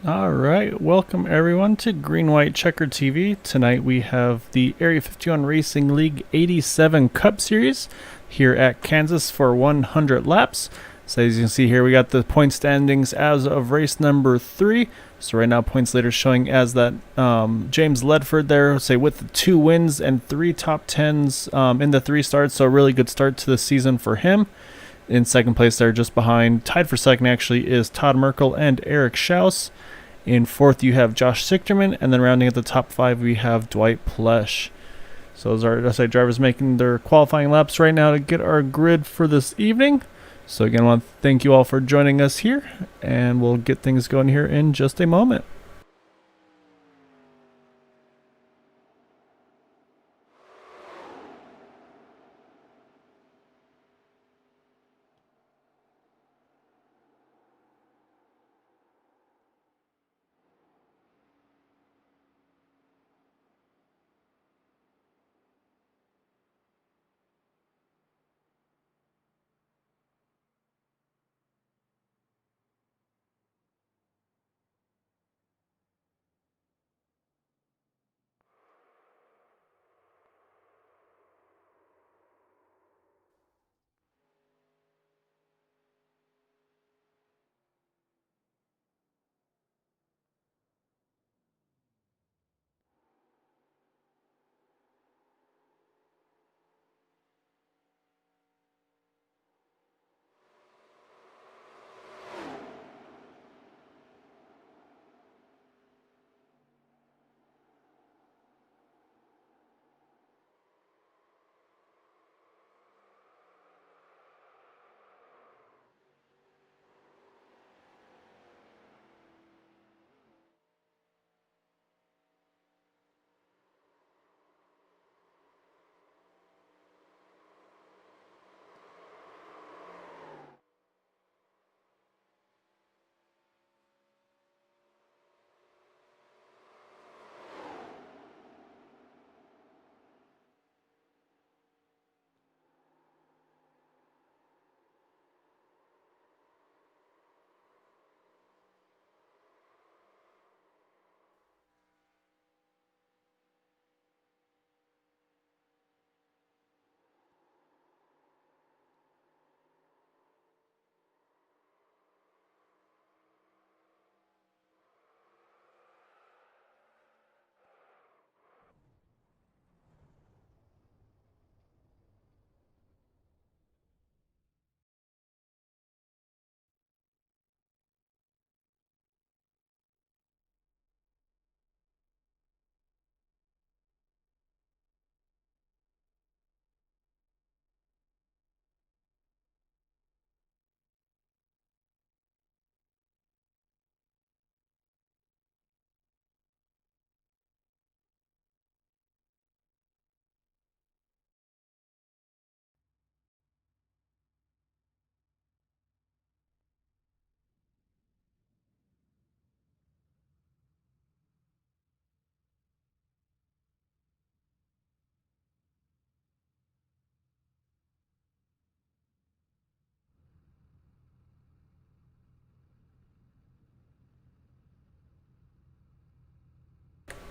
All right, welcome everyone to Green White Checker TV. Tonight we have the Area 51 Racing League 87 Cup Series here at Kansas for 100 laps. So as you can see here, we got the point standings as of race number 3. So right now points leader showing as that James Ledford there, say with the 2 wins and 3 top 10s in the 3 starts. So a really good start to the season for him. In second place there, just behind, tied for second actually, is Todd Merkel and Eric Schaus. In fourth, you have Josh Sichterman, and then rounding at the top 5, we have Dwight Plesh. So those are SI drivers making their qualifying laps right now to get our grid for this evening. So again, I want to thank you all for joining us here, and we'll get things going here in just a moment.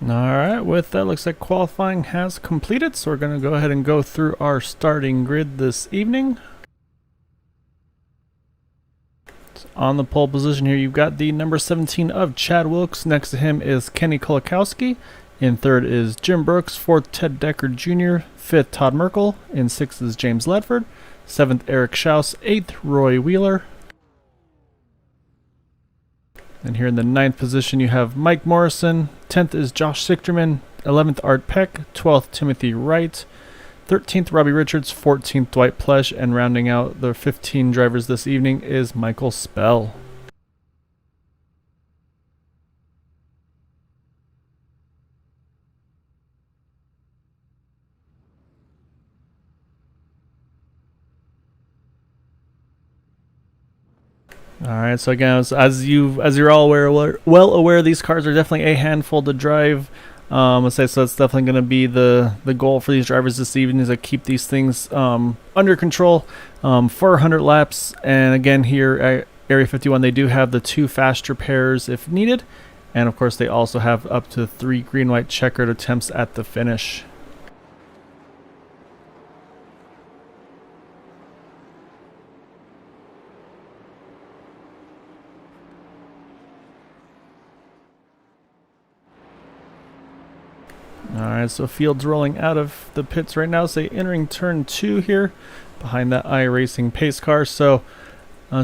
Alright, with that, looks like qualifying has completed, so we're going to go ahead and go through our starting grid this evening. On the pole position here, you've got the number 17 of Chad Wilkes. Next to him is Kenny Kolakowski. In third is Jim Brooks. Fourth, Ted Decker Jr. Fifth, Todd Merkel. In sixth is James Ledford. Seventh, Eric Schaus. Eighth, Roy Wheeler. And here in the 9th position, you have Mike Morrison. 10th is Josh Sichterman. 11th, Art Peck. 12th, Timothy Wright. 13th, Robbie Richards. 14th, Dwight Plesh. And rounding out the 15 drivers this evening is Michael Spell. All right, so again, as you're all well aware, these cars are definitely a handful to drive. Let's say so. That's definitely going to be the goal for these drivers this evening, is to keep these things under control for 100 laps. And again, here at Area 51, they do have the 2 faster pairs if needed, And of course, they also have up to 3 green-white checkered attempts at the finish. Alright, so Field's rolling out of the pits right now, say entering turn 2 here, behind that iRacing pace car. So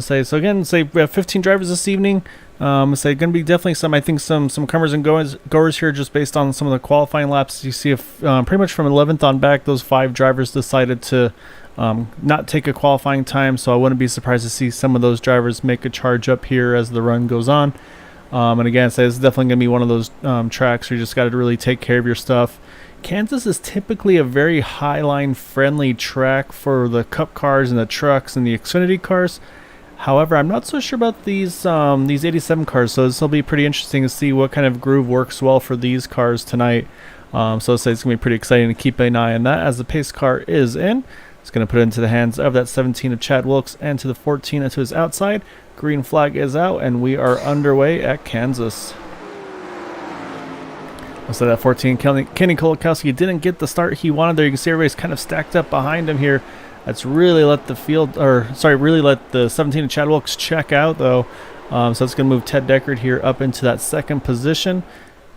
so again, say we have 15 drivers this evening. Say going to be definitely some, I think some comers and goers here, just based on some of the qualifying laps. You see if pretty much from 11th on back, those 5 drivers decided to not take a qualifying time. So I wouldn't be surprised to see some of those drivers make a charge up here as the run goes on. And again, so it's definitely going to be one of those tracks where you just got to really take care of your stuff. Kansas is typically a very highline friendly track for the Cup cars and the trucks and the Xfinity cars. However, I'm not so sure about these 87 cars, so this will be pretty interesting to see what kind of groove works well for these cars tonight. So it's going to be pretty exciting to keep an eye on that as the pace car is in. It's going to put it into the hands of that 17 of Chad Wilkes and to the 14 to his outside. Green flag is out, and we are underway at Kansas. So that 14, Kenny Kolakowski didn't get the start he wanted there. You can see everybody's kind of stacked up behind him here. That's really let the really let the 17 of Chad Wilkes check out though. So it's going to move Ted Deckard here up into that second position,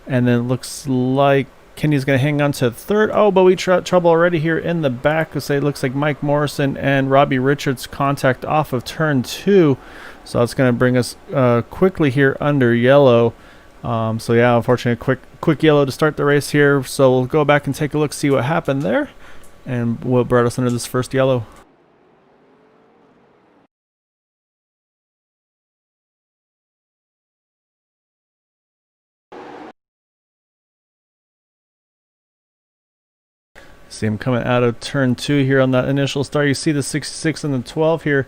and then it looks like Kenny's going to hang on to third. Oh, but we trouble already here in the back. Say it looks like Mike Morrison and Robbie Richards contact off of turn 2. So that's going to bring us quickly here under yellow. So yeah, unfortunately, quick yellow to start the race here. So we'll go back and take a look, see what happened there, and what brought us under this first yellow. See him coming out of turn 2 here on that initial start. You see the 66 and the 12 here.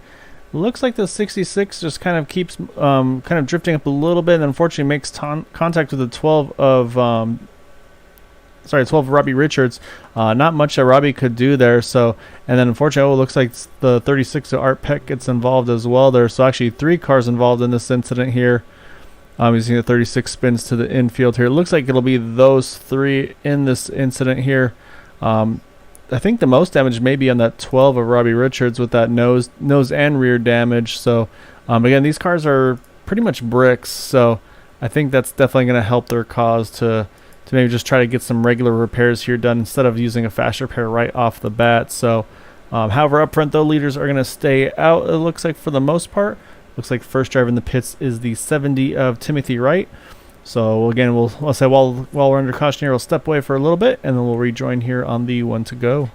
Looks like the 66 just kind of keeps kind of drifting up a little bit, and unfortunately makes contact with the 12 of 12 of Robbie Richards. Not much that Robbie could do there. So, and then unfortunately, it looks like the 36 of Art Peck gets involved as well there. So actually 3 cars involved in this incident here. You see the 36 spins to the infield here. It looks like it'll be those 3 in this incident here. I think the most damage may be on that 12 of Robbie Richards with that nose and rear damage. So again, these cars are pretty much bricks, so I think that's definitely going to help their cause to maybe just try to get some regular repairs here done instead of using a fast repair right off the bat. So however, up front though, leaders are going to stay out, it looks like, for the most part. Looks like first driver in the pits is the 70 of Timothy Wright. So again, we'll say while we're under caution here, we'll step away for a little bit, and then we'll rejoin here on the 1 to go.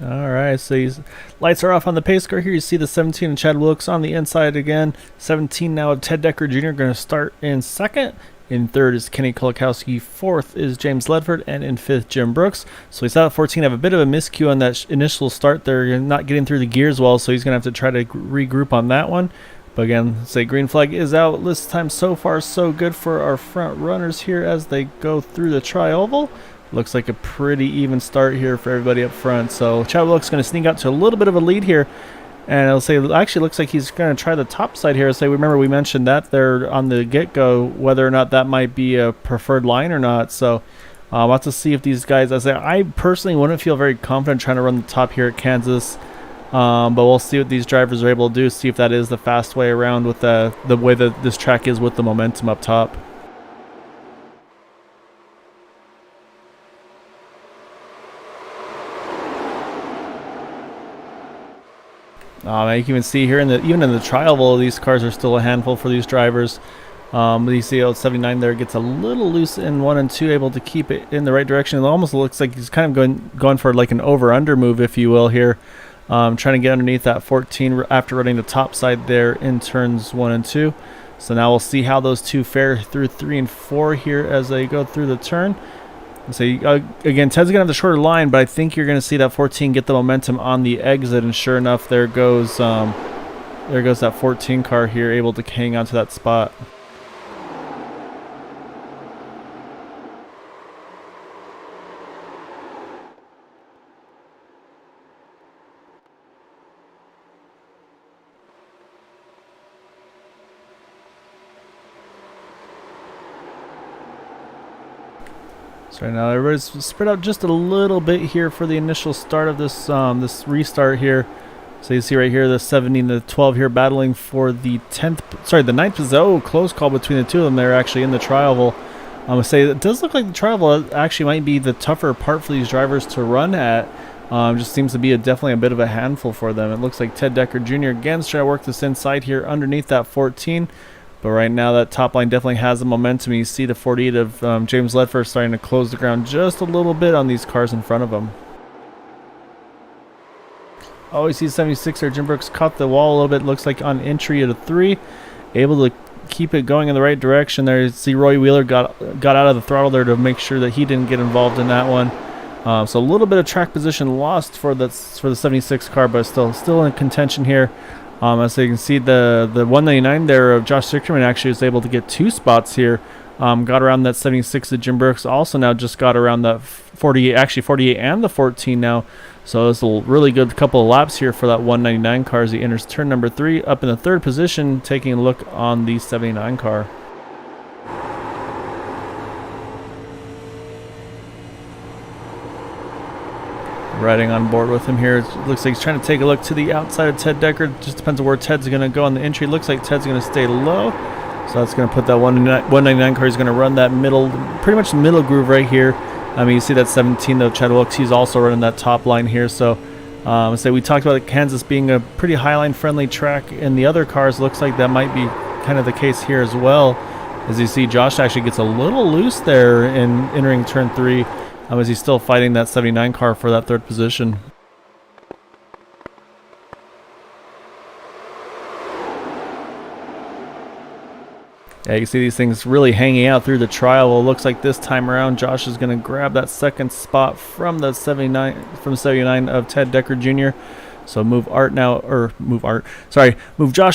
Alright, so these lights are off on the pace car here. You see the 17 and Chad Wilkes on the inside again. 17 now of Ted Decker Jr. going to start in second. In third is Kenny Kolakowski. Fourth is James Ledford. And in fifth, Jim Brooks. So we saw at 14 have a bit of a miscue on that initial start there. You're not getting through the gears well, so he's going to have to try to regroup on that one. But again, say green flag is out. This time so far so good for our front runners here as they go through the tri-oval. Looks like a pretty even start here for everybody up front. So Chad Wilkes going to sneak out to a little bit of a lead here. And I'll say actually looks like he's going to try the top side here. So remember we mentioned that there on the get-go, whether or not that might be a preferred line or not. So we'll have to see if these guys, I personally wouldn't feel very confident trying to run the top here at Kansas. But we'll see what these drivers are able to do, see if that is the fast way around with the way that this track is with the momentum up top. You can even see here even in the tri-oval, these cars are still a handful for these drivers. You see 79 there gets a little loose in 1 and 2, able to keep it in the right direction. It almost looks like he's kind of going for like an over-under move, if you will, here. Trying to get underneath that 14 after running the top side there in turns 1 and 2. So now we'll see how those two fare through 3 and 4 here as they go through the turn. So again, Ted's going to have the shorter line, but I think you're going to see that 14 get the momentum on the exit, and sure enough, there goes that 14 car here, able to hang on to that spot. So right now everybody's spread out just a little bit here for the initial start of this this restart here. So you see right here the 70 and the 12 here battling for the 9th position. Oh, close call between the two of them. They're actually in the tri-oval. I'm gonna say it does look like the tri-oval actually might be the tougher part for these drivers to run at. Just seems to be definitely a bit of a handful for them. It looks like Ted Decker Jr. again is trying to work this inside here underneath that 14. But right now that top line definitely has the momentum. You see the 48 of James Ledford starting to close the ground just a little bit on these cars in front of him. Oh, you see 76 there. Jim Brooks caught the wall a little bit. Looks like on entry at a 3. Able to keep it going in the right direction there. You see Roy Wheeler got out of the throttle there to make sure that he didn't get involved in that one. So a little bit of track position lost for the 76 car, but still in contention here. As you can see, the 199 there of Josh Sickerman actually was able to get 2 spots here. Got around that 76 of Jim Brooks. Also now just got around that 48, actually 48 and the 14 now. So it's a really good couple of laps here for that 199 car as he enters turn number 3, up in the 3rd position, taking a look on the 79 car. Riding on board with him here. It looks like he's trying to take a look to the outside of Ted Decker. Just depends on where Ted's going to go on the entry. Looks like Ted's going to stay low. So that's going to put that 199 car. He's going to run that pretty much the middle groove right here. I mean, you see that 17 though, Chad Wilkes. He's also running that top line here. So we talked about Kansas being a pretty highline friendly track in the other cars. Looks like that might be kind of the case here as well. As you see, Josh actually gets a little loose there in entering turn 3. As he's still fighting that 79 car for that 3rd position. Yeah, you can see these things really hanging out through the trial. Well, it looks like this time around, Josh is going to grab that 2nd spot from the 79 of Ted Decker Jr. So move Josh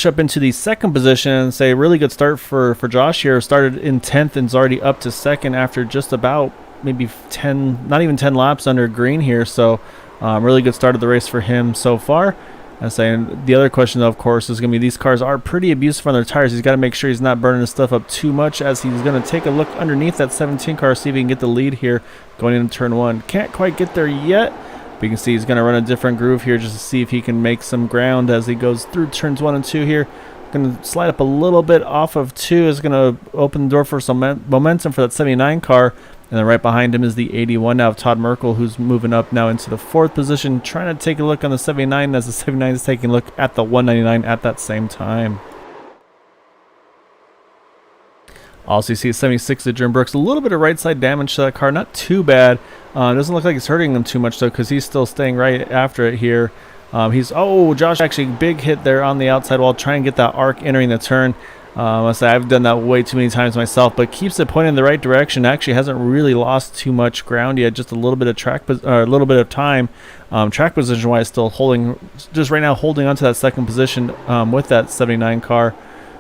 up into the 2nd position and say really good start for Josh here. Started in 10th and is already up to 2nd after just about maybe 10, not even 10 laps under green here. So really good start of the race for him so far. I'm saying the other question though, of course, is going to be these cars are pretty abusive on their tires. He's got to make sure he's not burning his stuff up too much as he's going to take a look underneath that 17 car, see if he can get the lead here going into turn 1. Can't quite get there yet, but you can see he's going to run a different groove here just to see if he can make some ground as he goes through turns 1 and 2 here. Going to slide up a little bit off of 2, is going to open the door for some momentum for that 79 car. And then right behind him is the 81 now of Todd Merkel, who's moving up now into the 4th position, trying to take a look on the 79 as the 79 is taking a look at the 199 at that same time. Also, you see 76 of Jim Brooks. A little bit of right side damage to that car. Not too bad. Doesn't look like it's hurting him too much, though, because he's still staying right after it here. Josh actually big hit there on the outside wall, trying to get that arc entering the turn. I've done that way too many times myself, but keeps it pointing in the right direction. Actually hasn't really lost too much ground yet. Just a little bit of a little bit of time. Track position wise, still holding, just right now holding onto that second position with that 79 car.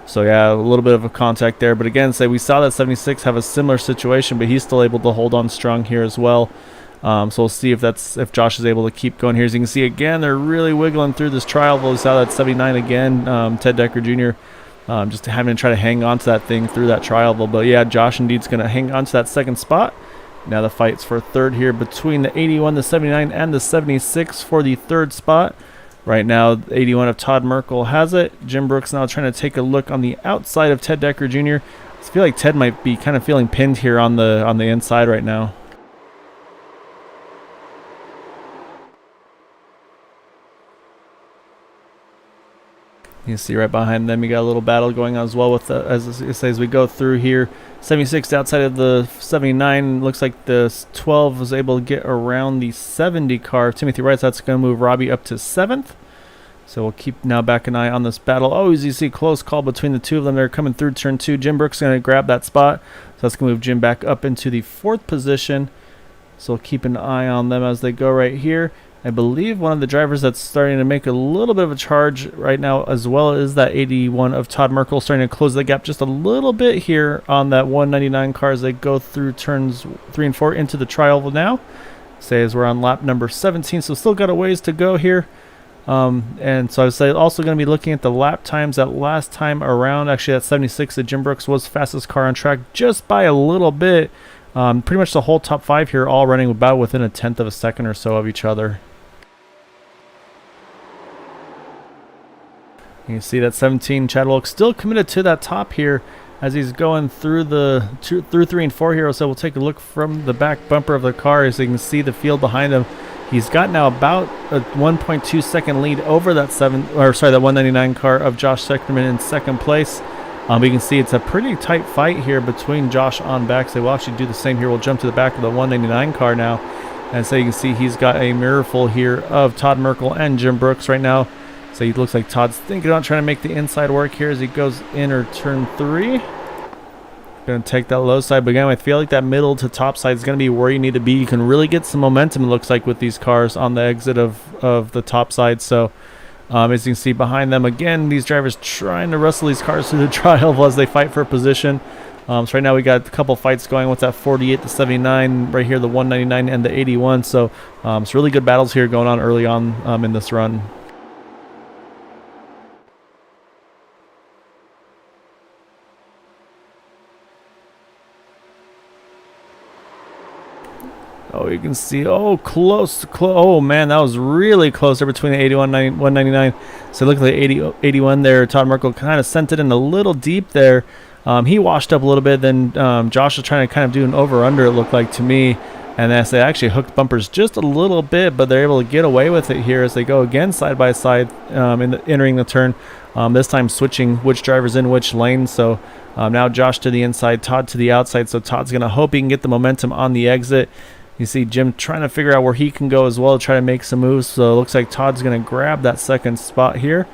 So yeah, a little bit of a contact there. But again, we saw that 76 have a similar situation, but he's still able to hold on strong here as well. So we'll see if Josh is able to keep going here. As you can see, again, they're really wiggling through this trial. We saw that 79 again, Ted Decker Jr. Just having to try to hang on to that thing through that trial. But yeah, Josh indeed's going to hang on to that second spot. Now the fight's for third here between the 81, the 79, and the 76 for the third spot. Right now, the 81 of Todd Merkel has it. Jim Brooks now trying to take a look on the outside of Ted Decker Jr. I feel like Ted might be kind of feeling pinned here on the inside right now. You see right behind them, you got a little battle going on as well with as we go through here. 76 outside of the 79. Looks like the 12 was able to get around the 70 car. Timothy Wright, that's going to move Robbie up to 7th. So we'll keep now back an eye on this battle. Oh, as you see, close call between the two of them. They're coming through turn 2. Jim Brooks is going to grab that spot. So that's going to move Jim back up into the 4th position. So we'll keep an eye on them as they go right here. I believe one of the drivers that's starting to make a little bit of a charge right now as well is that 81 of Todd Merkel, starting to close the gap just a little bit here on that 199 car as they go through turns 3 and 4 into the trial now. As we're on lap number 17, so still got a ways to go here. And so I would say also going to be looking at the lap times that last time around. Actually, that 76 that Jim Brooks was fastest car on track just by a little bit. Pretty much the whole top 5 here all running about within a 1/10 of a second or so of each other. You can see that 17 Chad Wilkes still committed to that top here as he's going through through 3 and 4 here. So we'll take a look from the back bumper of the car as you can see the field behind him. He's got now about a 1.2 second lead over that 199 car of Josh Sechterman in second place. You can see it's a pretty tight fight here between Josh on back. So we'll actually do the same here. We'll jump to the back of the 199 car now. And so you can see he's got a mirror full here of Todd Merkel and Jim Brooks right now. So he looks like Todd's thinking about trying to make the inside work here as he goes in or turn 3. Going to take that low side, but again, I feel like that middle to top side is going to be where you need to be. You can really get some momentum, it looks like, with these cars on the exit of the top side. So as you can see behind them, again, these drivers trying to wrestle these cars through the trial as they fight for position. So right now we got a couple fights going with that 48 to 79 right here, the 199 and the 81. So it's really good battles here going on early on in this run. Oh, you can see, close. Oh, man, that was really close there between the 81 and 199. So look at the 81 there. Todd Merkel kind of sent it in a little deep there. He washed up a little bit. Then Josh was trying to kind of do an over-under, it looked like to me. And as they actually hooked bumpers just a little bit, but they're able to get away with it here as they go again side by side entering the turn. This time switching which driver's in which lane. So now Josh to the inside, Todd to the outside. So Todd's going to hope he can get the momentum on the exit. You see Jim trying to figure out where he can go as well to try to make some moves. So it looks like Todd's going to grab that second spot here.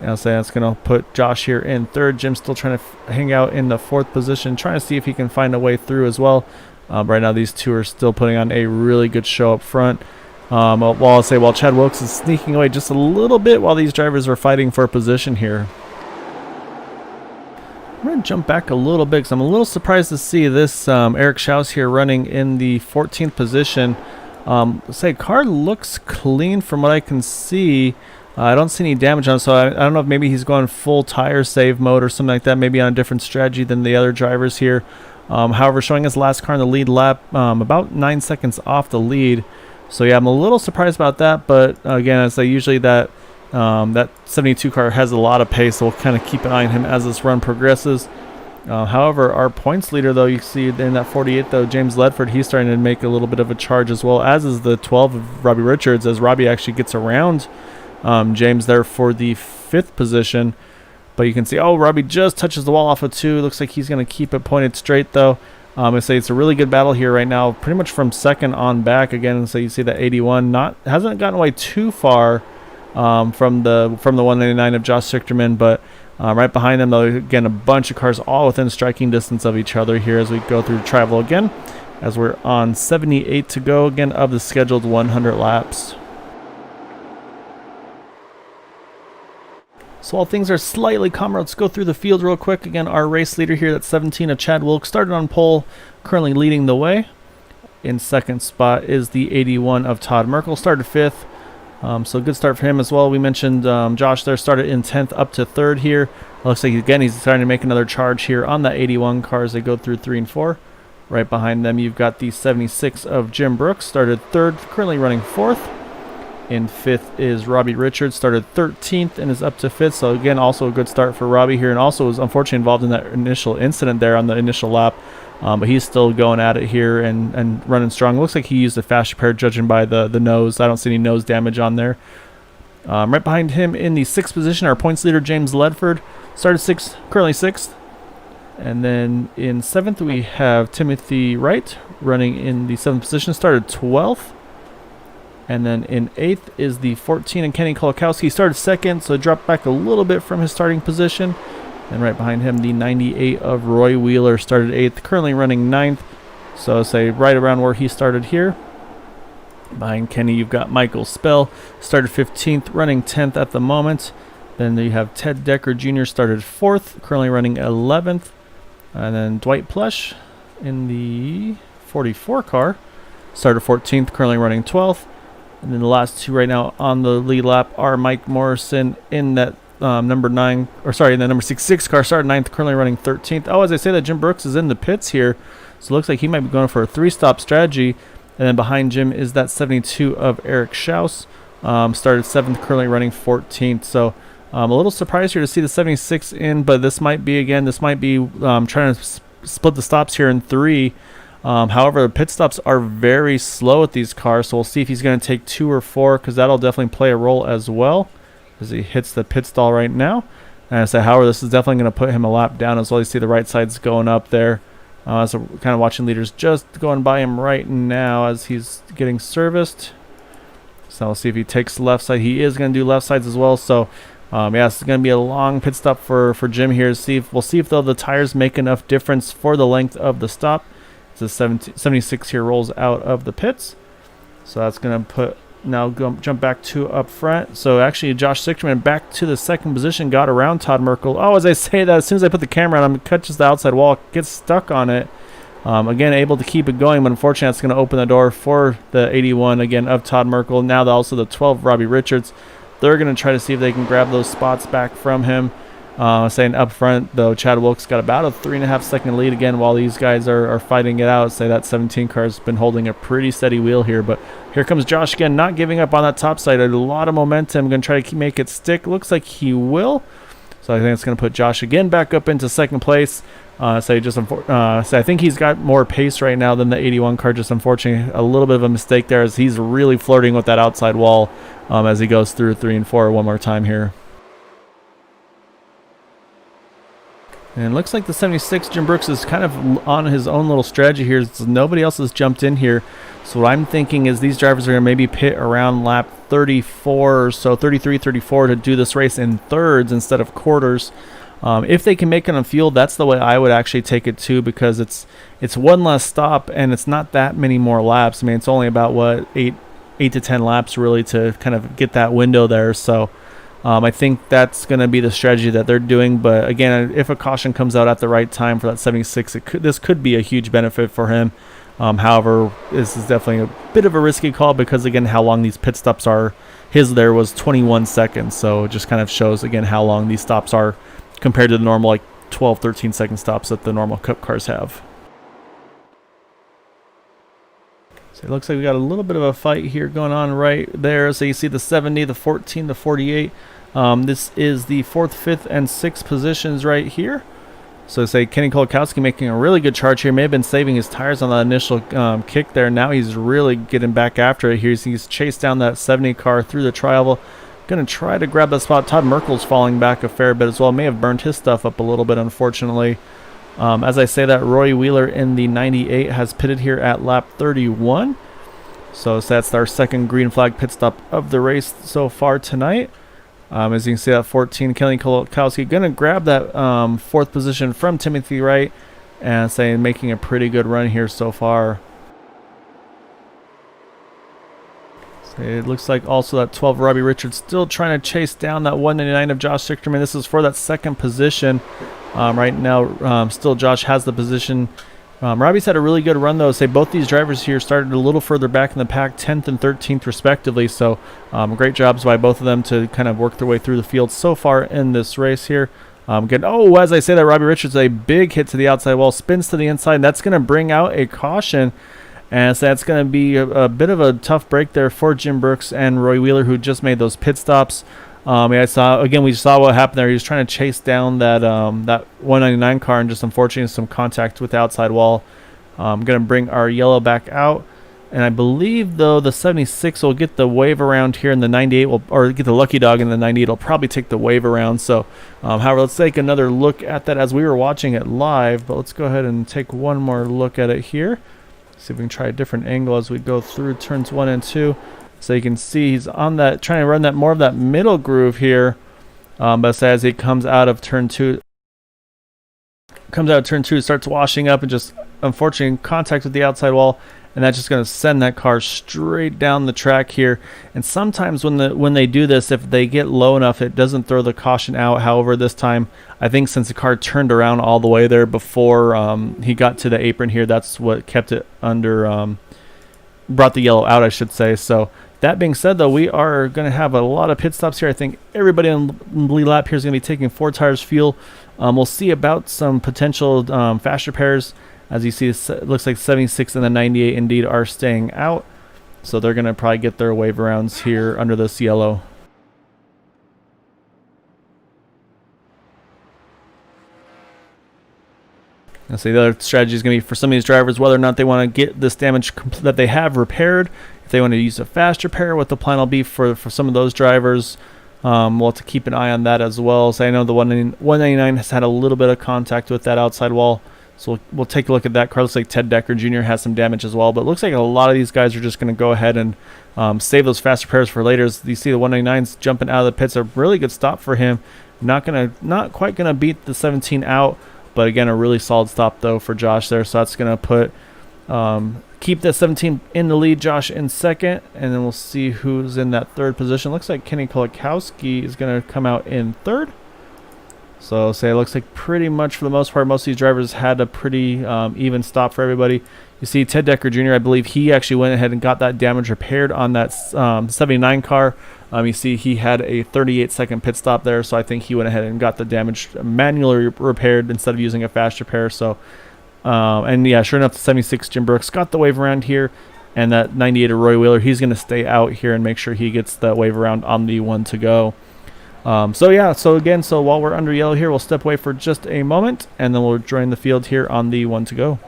And I'll say that's going to put Josh here in third. Jim's still trying to hang out in the 4th position, trying to see if he can find a way through as well. Right now these two are still putting on a really good show up front. While Chad Wilkes is sneaking away just a little bit while these drivers are fighting for position here. I'm going to jump back a little bit because I'm a little surprised to see this Eric Schaus here running in the 14th position. Car looks clean from what I can see. I don't see any damage on him, so I don't know if maybe he's going full tire save mode or something like that, maybe on a different strategy than the other drivers here. However, showing his last car in the lead lap, about 9 seconds off the lead. So yeah, I'm a little surprised about that, but again, I say usually that 72 car has a lot of pace, so we'll kind of keep an eye on him as this run progresses. However, our points leader, though, you see in that 48, though, James Ledford, he's starting to make a little bit of a charge as well, as is the 12 of Robbie Richards, as Robbie actually gets around James there for the 5th position. But you can see, oh, Robbie just touches the wall off of 2. Looks like he's going to keep it pointed straight, though. I say it's a really good battle here right now, pretty much from second on back again. So you see that 81 hasn't gotten away too far from the 199 of Josh Sichterman, but right behind them, though, again, a bunch of cars all within striking distance of each other here as we go through travel again, as we're on 78 to go again of the scheduled 100 laps. So while things are slightly calmer, let's go through the field real quick. Again, our race leader here, that's 17 of Chad Wilkes, started on pole, currently leading the way. In second spot is the 81 of Todd Merkel, started 5th. So good start for him as well. We mentioned Josh there started in 10th up to 3rd here. Looks like, again, he's starting to make another charge here on that 81 car as they go through 3 and 4. Right behind them, you've got the 76 of Jim Brooks, started 3rd, currently running 4th. In 5th is Robbie Richards, started 13th and is up to 5th. So again, also a good start for Robbie here, and also was unfortunately involved in that initial incident there on the initial lap. But he's still going at it here and running strong. Looks like he used a fast repair, judging by the nose. I don't see any nose damage on there. Right behind him in the 6th position, our points leader, James Ledford, started 6th, currently 6th. And then in 7th, we have Timothy Wright running in the 7th position, started 12th. And then in 8th is the 14 and Kenny Kolakowski, started 2nd, so dropped back a little bit from his starting position. And right behind him, the 98 of Roy Wheeler, started 8th, currently running 9th. So say right around where he started here. Behind Kenny, you've got Michael Spell, started 15th, running 10th at the moment. Then you have Ted Decker Jr., started 4th, currently running 11th. And then Dwight Plush in the 44 car, started 14th, currently running 12th. And then the last 2 right now on the lead lap are Mike Morrison in that number 66 car, started 9th, currently running 13th. Oh, as I say that, Jim Brooks is in the pits here, so it looks like he might be going for a 3-stop strategy. And then behind Jim is that 72 of Eric Schaus, started 7th, currently running 14th. So a little surprised here to see the 76 in, but this might be trying to split the stops here in 3. However, the pit stops are very slow at these cars, so we'll see if he's going to take 2 or 4, because that'll definitely play a role as well as he hits the pit stall right now. And I say, however, this is definitely going to put him a lap down as well. You see the right side's going up there. So kind of watching leaders just going by him right now as he's getting serviced. So we'll see if he takes the left side. He is going to do left sides as well. So yeah, it's going to be a long pit stop for Jim here. We'll see if though the tires make enough difference for the length of the stop. The 76 here rolls out of the pits, so that's going to jump back 2 up front. So actually Josh Sichterman back to the 2nd position, got around Todd Merkel. Oh, as I say that, as soon as I put the camera on him, catches the outside wall, gets stuck on it. Again, able to keep it going, but unfortunately that's going to open the door for the 81 again of Todd Merkel. Now also the 12 Robbie Richards. They're going to try to see if they can grab those spots back from him. Saying up front, though, Chad Wilkes got about a 3.5-second lead again while these guys are fighting it out. Say that 17 car's been holding a pretty steady wheel here, but here comes Josh again, not giving up on that top side. A lot of momentum, going to try to make it stick. Looks like he will. So I think it's going to put Josh again back up into 2nd place. I think he's got more pace right now than the 81 car. Just unfortunately, a little bit of a mistake there as he's really flirting with that outside wall as he goes through 3 and 4 one more time here. And it looks like the 76, Jim Brooks, is kind of on his own little strategy here. So nobody else has jumped in here. So what I'm thinking is these drivers are going to maybe pit around lap 34 or so, 33, 34, to do this race in thirds instead of quarters. If they can make it on fuel, that's the way I would actually take it too, because it's one less stop and it's not that many more laps. I mean, it's only about, what, 8 to 10 laps really to kind of get that window there. So I think that's going to be the strategy that they're doing. But again, if a caution comes out at the right time for that 76, this could be a huge benefit for him. However, this is definitely a bit of a risky call because, again, how long these pit stops are. His there was 21 seconds, so it just kind of shows, again, how long these stops are compared to the normal, like, 12, 13-second stops that the normal Cup cars have. So it looks like we got a little bit of a fight here going on right there. So you see the 70, the 14, the 48. This is the 4th, 5th, and 6th positions right here. So say Kenny Kolakowski making a really good charge here. May have been saving his tires on the initial kick there. Now he's really getting back after it here. He's chased down that 70 car through the tri-oval. Going to try to grab that spot. Todd Merkel's falling back a fair bit as well. May have burned his stuff up a little bit, unfortunately. As I say that, Roy Wheeler in the 98 has pitted here at lap 31. So that's our second green flag pit stop of the race so far tonight. As you can see, that 14, Kenny Kolakowski going to grab that fourth position from Timothy Wright and making a pretty good run here so far. So it looks like also that 12 Robbie Richards still trying to chase down that 199 of Josh Sichterman. This is for that second position. Right now, still Josh has the position. Robbie's had a really good run, though. Both these drivers here started a little further back in the pack, 10th and 13th respectively. So great jobs by both of them to kind of work their way through the field so far in this race here. As I say that, Robbie Richards, a big hit to the outside wall, spins to the inside, and that's going to bring out a caution. And so that's going to be a bit of a tough break there for Jim Brooks and Roy Wheeler, who just made those pit stops. We saw what happened there. He was trying to chase down that 199 car, and just unfortunately some contact with the outside wall. I'm going to bring our yellow back out, and I believe though the 76 will get the wave around here, and the 98 or get the lucky dog in the 98 will probably take the wave around. So, however, let's take another look at that as we were watching it live. But let's go ahead and take one more look at it here. See if we can try a different angle as we go through turns 1 and 2. So you can see he's on that, trying to run that more of that middle groove here. But as he comes out of turn 2, starts washing up and just unfortunately in contact with the outside wall, and that's just going to send that car straight down the track here. And sometimes when they do this, if they get low enough, it doesn't throw the caution out. However, this time, I think since the car turned around all the way there before he got to the apron here, that's what kept it under, brought the yellow out, I should say. So that being said, though, we are going to have a lot of pit stops here. I think everybody on the lead lap here is going to be taking 4 tires fuel. We'll see about some potential fast repairs. As you see, it looks like 76 and the 98 indeed are staying out. So they're going to probably get their wave arounds here under this yellow. And so the other strategy is going to be for some of these drivers, whether or not they want to get this damage that they have repaired. If they want to use a fast repair, what the plan will be for some of those drivers. We'll have to keep an eye on that as well. So I know the 199 has had a little bit of contact with that outside wall. So we'll take a look at that car. Looks like Ted Decker Jr. has some damage as well. But it looks like a lot of these guys are just going to go ahead and save those fast repairs for later. As you see the 199's jumping out of the pits. A really good stop for him. Not quite going to beat the 17 out. But again, a really solid stop, though, for Josh there. So that's going to put keep that 17 in the lead, Josh in second. And then we'll see who's in that third position. Looks like Kenny Kolakowski is going to come out in third. So it looks like pretty much for the most part, most of these drivers had a pretty even stop for everybody. You see Ted Decker Jr., I believe he actually went ahead and got that damage repaired on that 79 car. You see he had a 38-second pit stop there, so I think he went ahead and got the damage manually repaired instead of using a fast repair. So, and yeah, sure enough, the 76 Jim Brooks got the wave around here, and that 98 of Roy Wheeler, he's going to stay out here and make sure he gets that wave around on the one to go. So while we're under yellow here, we'll step away for just a moment, and then we'll join the field here on the one to go.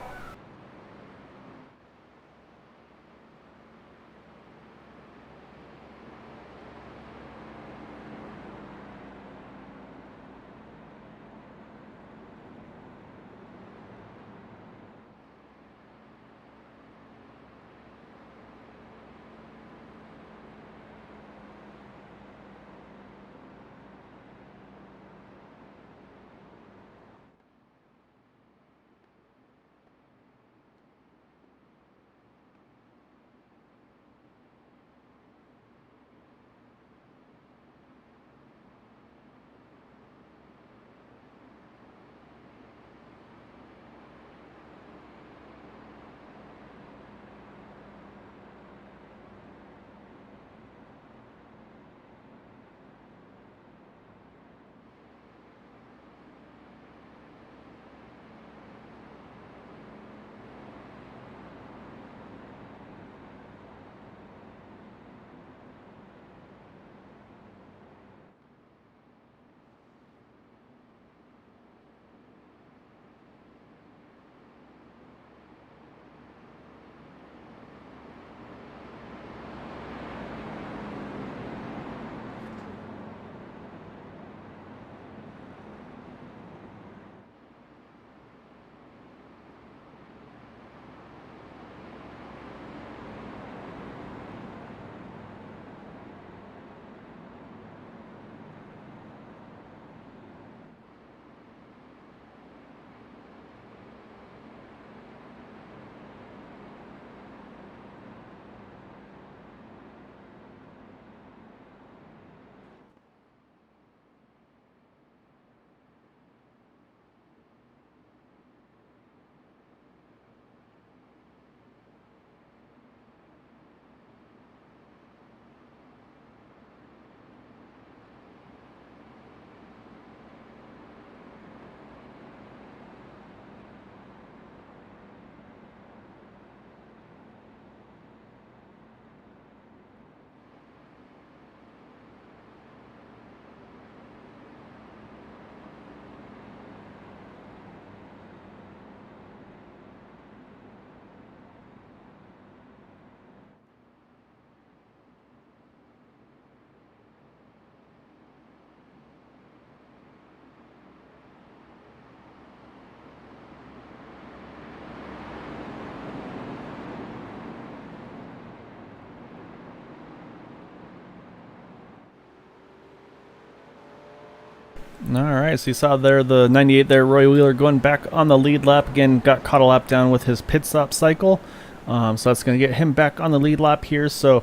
All right, so you saw there the 98 there, Roy Wheeler going back on the lead lap. Again, got caught a lap down with his pit stop cycle. So that's going to get him back on the lead lap here. So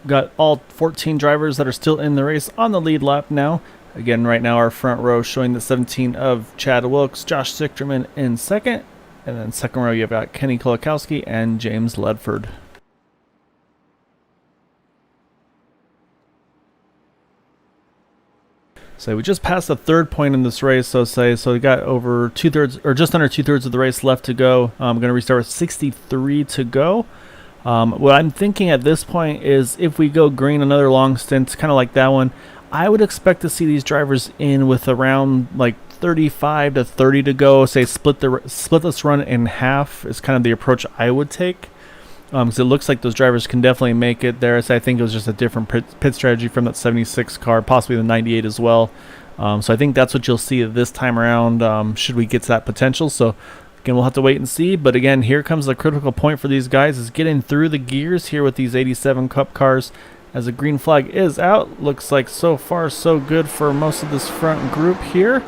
got all 14 drivers that are still in the race on the lead lap now. Again, right now our front row showing the 17 of Chad Wilkes, Josh Sichterman in second. And then second row you've got Kenny Kolakowski and James Ledford. So we just passed the third point in this race. So we got over 2/3 or just under 2/3 of the race left to go. I'm going to restart with 63 to go. What I'm thinking at this point is if we go green another long stint, kind of like that one, I would expect to see these drivers in with around like 35 to 30 to go. Say split this run in half is kind of the approach I would take. Because it looks like those drivers can definitely make it there. So I think it was just a different pit strategy from that 76 car, possibly the 98 as well. So I think that's what you'll see this time around, should we get to that potential. So again, we'll have to wait and see. But again, here comes the critical point for these guys, is getting through the gears here with these 87 Cup cars. As the green flag is out, looks like so far so good for most of this front group here.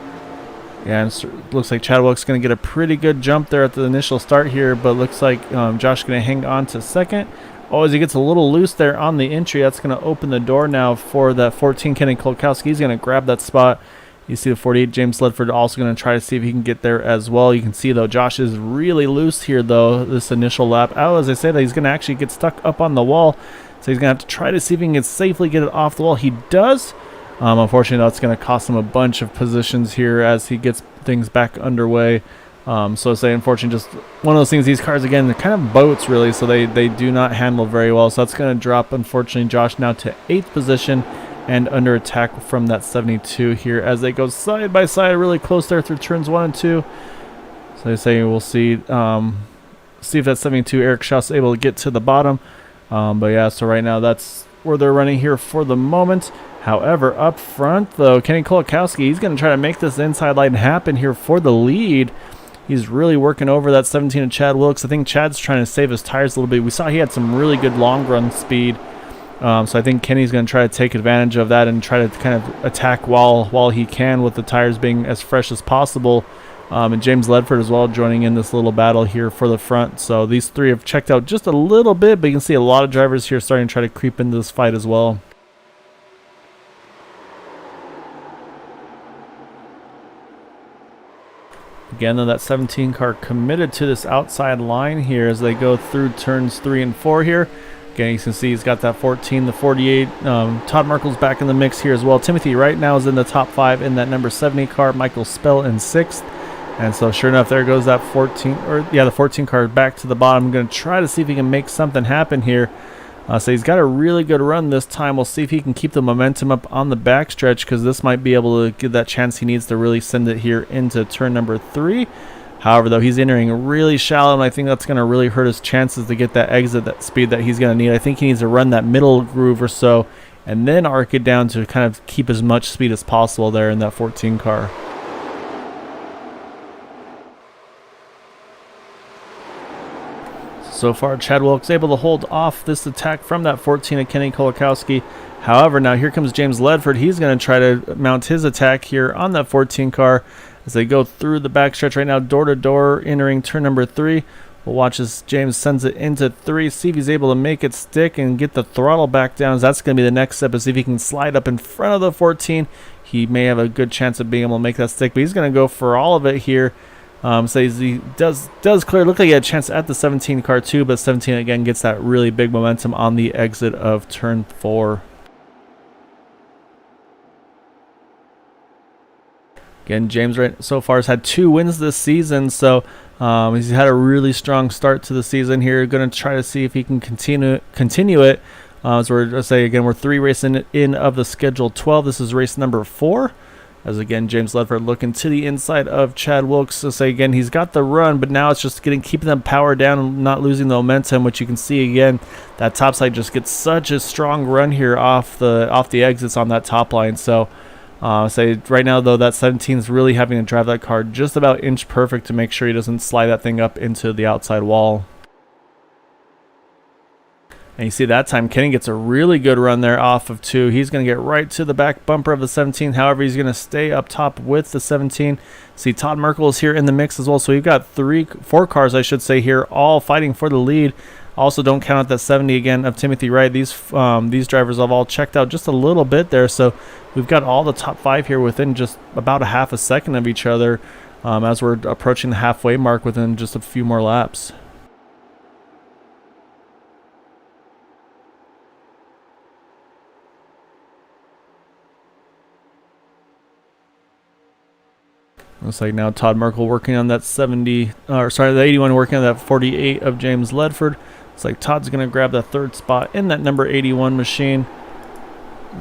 Yeah, and it looks like Chad Wilkes going to get a pretty good jump there at the initial start here, but looks like Josh going to hang on to second. Oh, as he gets a little loose there on the entry, that's going to open the door now for that 14 Kenny Kolakowski. He's going to grab that spot. You see the 48 James Ledford also going to try to see if he can get there as well. You can see, though, Josh is really loose here, though, this initial lap. Oh, as I said, he's going to actually get stuck up on the wall, so he's going to have to try to see if he can safely get it off the wall. He does. Unfortunately, that's going to cost him a bunch of positions here as he gets things back underway. So say, unfortunately, just one of those things. These cars, again, they're kind of boats, really, so they do not handle very well. So that's going to drop, unfortunately, Josh now to 8th position and under attack from that 72 here as they go side by side, really close there through turns 1 and 2. So they say we'll see if that 72 Eric Schaus is able to get to the bottom. But yeah, so right now that's where they're running here for the moment. However, up front, though, Kenny Kolakowski, he's going to try to make this inside line happen here for the lead. He's really working over that 17 of Chad Wilkes. I think Chad's trying to save his tires a little bit. We saw he had some really good long run speed. So I think Kenny's going to try to take advantage of that and try to kind of attack while he can, with the tires being as fresh as possible. And James Ledford as well joining in this little battle here for the front. So these three have checked out just a little bit, but you can see a lot of drivers here starting to try to creep into this fight as well. Again, though, that 17 car committed to this outside line here as they go through turns 3 and 4 here. Again, you can see he's got that 14, the 48. Todd Merkel's back in the mix here as well. Timothy Wright now is in the top 5 in that number 70 car. Michael Spell in 6th. And so sure enough, there goes that 14, the 14 car back to the bottom. I'm going to try to see if he can make something happen here. So he's got a really good run this time. We'll see if he can keep the momentum up on the backstretch, because this might be able to give that chance he needs to really send it here into turn number 3. However, though, he's entering really shallow, and I think that's going to really hurt his chances to get that exit, that speed that he's going to need. I think he needs to run that middle groove or so and then arc it down to kind of keep as much speed as possible there in that 14 car. So far, Chad Wilkes able to hold off this attack from that 14 of Kenny Kolakowski. However, now here comes James Ledford. He's going to try to mount his attack here on that 14 car as they go through the backstretch right now, door to door, entering turn number 3. We'll watch as James sends it into 3, see if he's able to make it stick and get the throttle back down. As that's going to be the next step, is see if he can slide up in front of the 14. He may have a good chance of being able to make that stick, but he's going to go for all of it here. So he does clear. Look like he had a chance at the 17 car too, but 17 again gets that really big momentum on the exit of turn 4. Again, James right so far has had 2 wins this season, so he's had a really strong start to the season here. Going to try to see if he can continue it. So we're 3 races in of the scheduled 12. This is race number 4. As again, James Ledford looking to the inside of Chad Wilkes. So say again, he's got the run, but now it's just keeping them power down and not losing the momentum, which you can see again. That top side just gets such a strong run here off the exits on that top line. So say right now though, that 17 is really having to drive that car just about inch perfect to make sure he doesn't slide that thing up into the outside wall. And you see that time Kenny gets a really good run there off of 2. He's going to get right to the back bumper of the 17. However, he's going to stay up top with the 17. See, Todd Merkel is here in the mix as well. So we've got 4 cars, I should say, here, all fighting for the lead. Also, don't count out that 70 again of Timothy Wright. These drivers have all checked out just a little bit there. So we've got all the top 5 here within just about a half a second of each other as we're approaching the halfway mark within just a few more laps. Looks like now Todd Merkel working on that 70, or sorry, the 81 working on that 48 of James Ledford. Looks like Todd's going to grab the 3rd spot in that number 81 machine.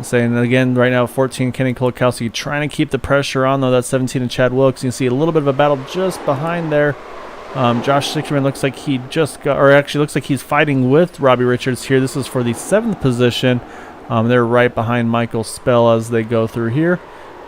Saying again, right now, 14, Kenny Kolakowski trying to keep the pressure on, though. That's 17 and Chad Wilkes. You can see a little bit of a battle just behind there. Josh Sickerman looks like he just got, or actually looks like he's fighting with Robbie Richards here. This is for the 7th position. They're right behind Michael Spell as they go through here.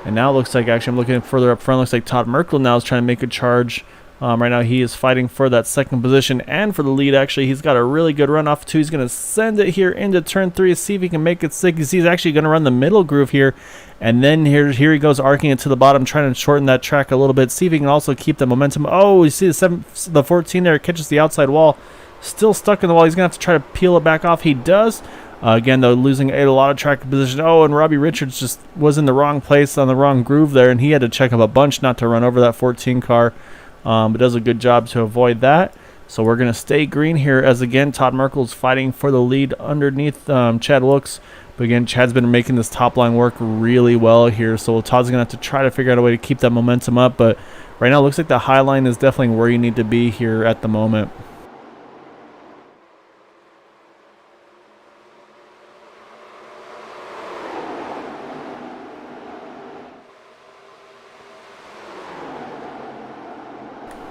And now it looks like, actually I'm looking further up front, looks like Todd Merkel now is trying to make a charge. Right now he is fighting for that 2nd position and for the lead. Actually, he's got a really good run off 2. He's going to send it here into turn 3 to see if he can make it 6. He's actually going to run the middle groove here. And then here he goes arcing it to the bottom, trying to shorten that track a little bit. See if he can also keep the momentum. Oh, you see the 14 there, catches the outside wall. Still stuck in the wall. He's going to have to try to peel it back off. He does. Again, though, losing a lot of track position. Oh, and Robbie Richards just was in the wrong place on the wrong groove there, and he had to check up a bunch not to run over that 14 car, but does a good job to avoid that. So we're going to stay green here as, again, Todd Merkel's fighting for the lead underneath Chad Wilkes. But, again, Chad's been making this top line work really well here, so Todd's going to have to try to figure out a way to keep that momentum up. But right now it looks like the high line is definitely where you need to be here at the moment.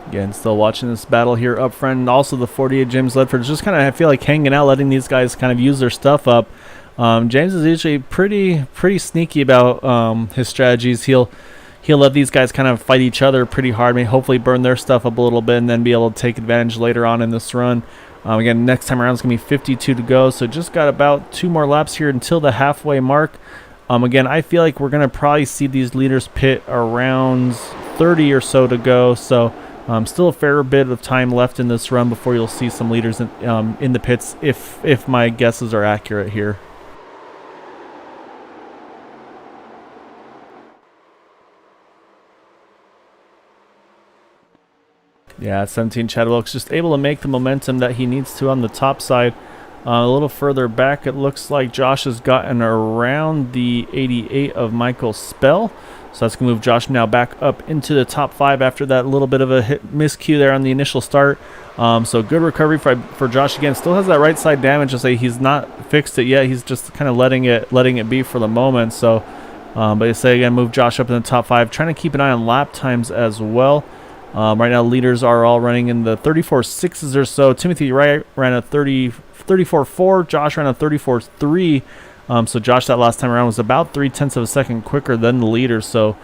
Again, still watching this battle here up front, and also the 48 James Ledford is just kind of, I feel like, hanging out, letting these guys kind of use their stuff up. James is usually pretty sneaky about his strategies. He'll let these guys kind of fight each other pretty hard, maybe hopefully burn their stuff up a little bit, and then be able to take advantage later on in this run. Again, next time around it's going to be 52 to go, so just got about 2 more laps here until the halfway mark. Again, I feel like we're going to probably see these leaders pit around 30 or so to go, so still a fair bit of time left in this run before you'll see some leaders in the pits, if my guesses are accurate here. Yeah, 17 Chad Wilkes just able to make the momentum that he needs to on the top side. A little further back, it looks like Josh has gotten around the 88 of Michael Spell. So that's going to move Josh now back up into the top 5 after that little bit of a miscue there on the initial start. So good recovery for Josh again. Still has that right side damage. To say he's not fixed it yet. He's just kind of letting it be for the moment. So, but you say again, move Josh up in the top 5. Trying to keep an eye on lap times as well. Right now, leaders are all running in the 34.6s or so. Timothy Wright ran a 34.4. Josh ran a 34.3. So Josh that last time around was about 0.3 of a second quicker than the leader. So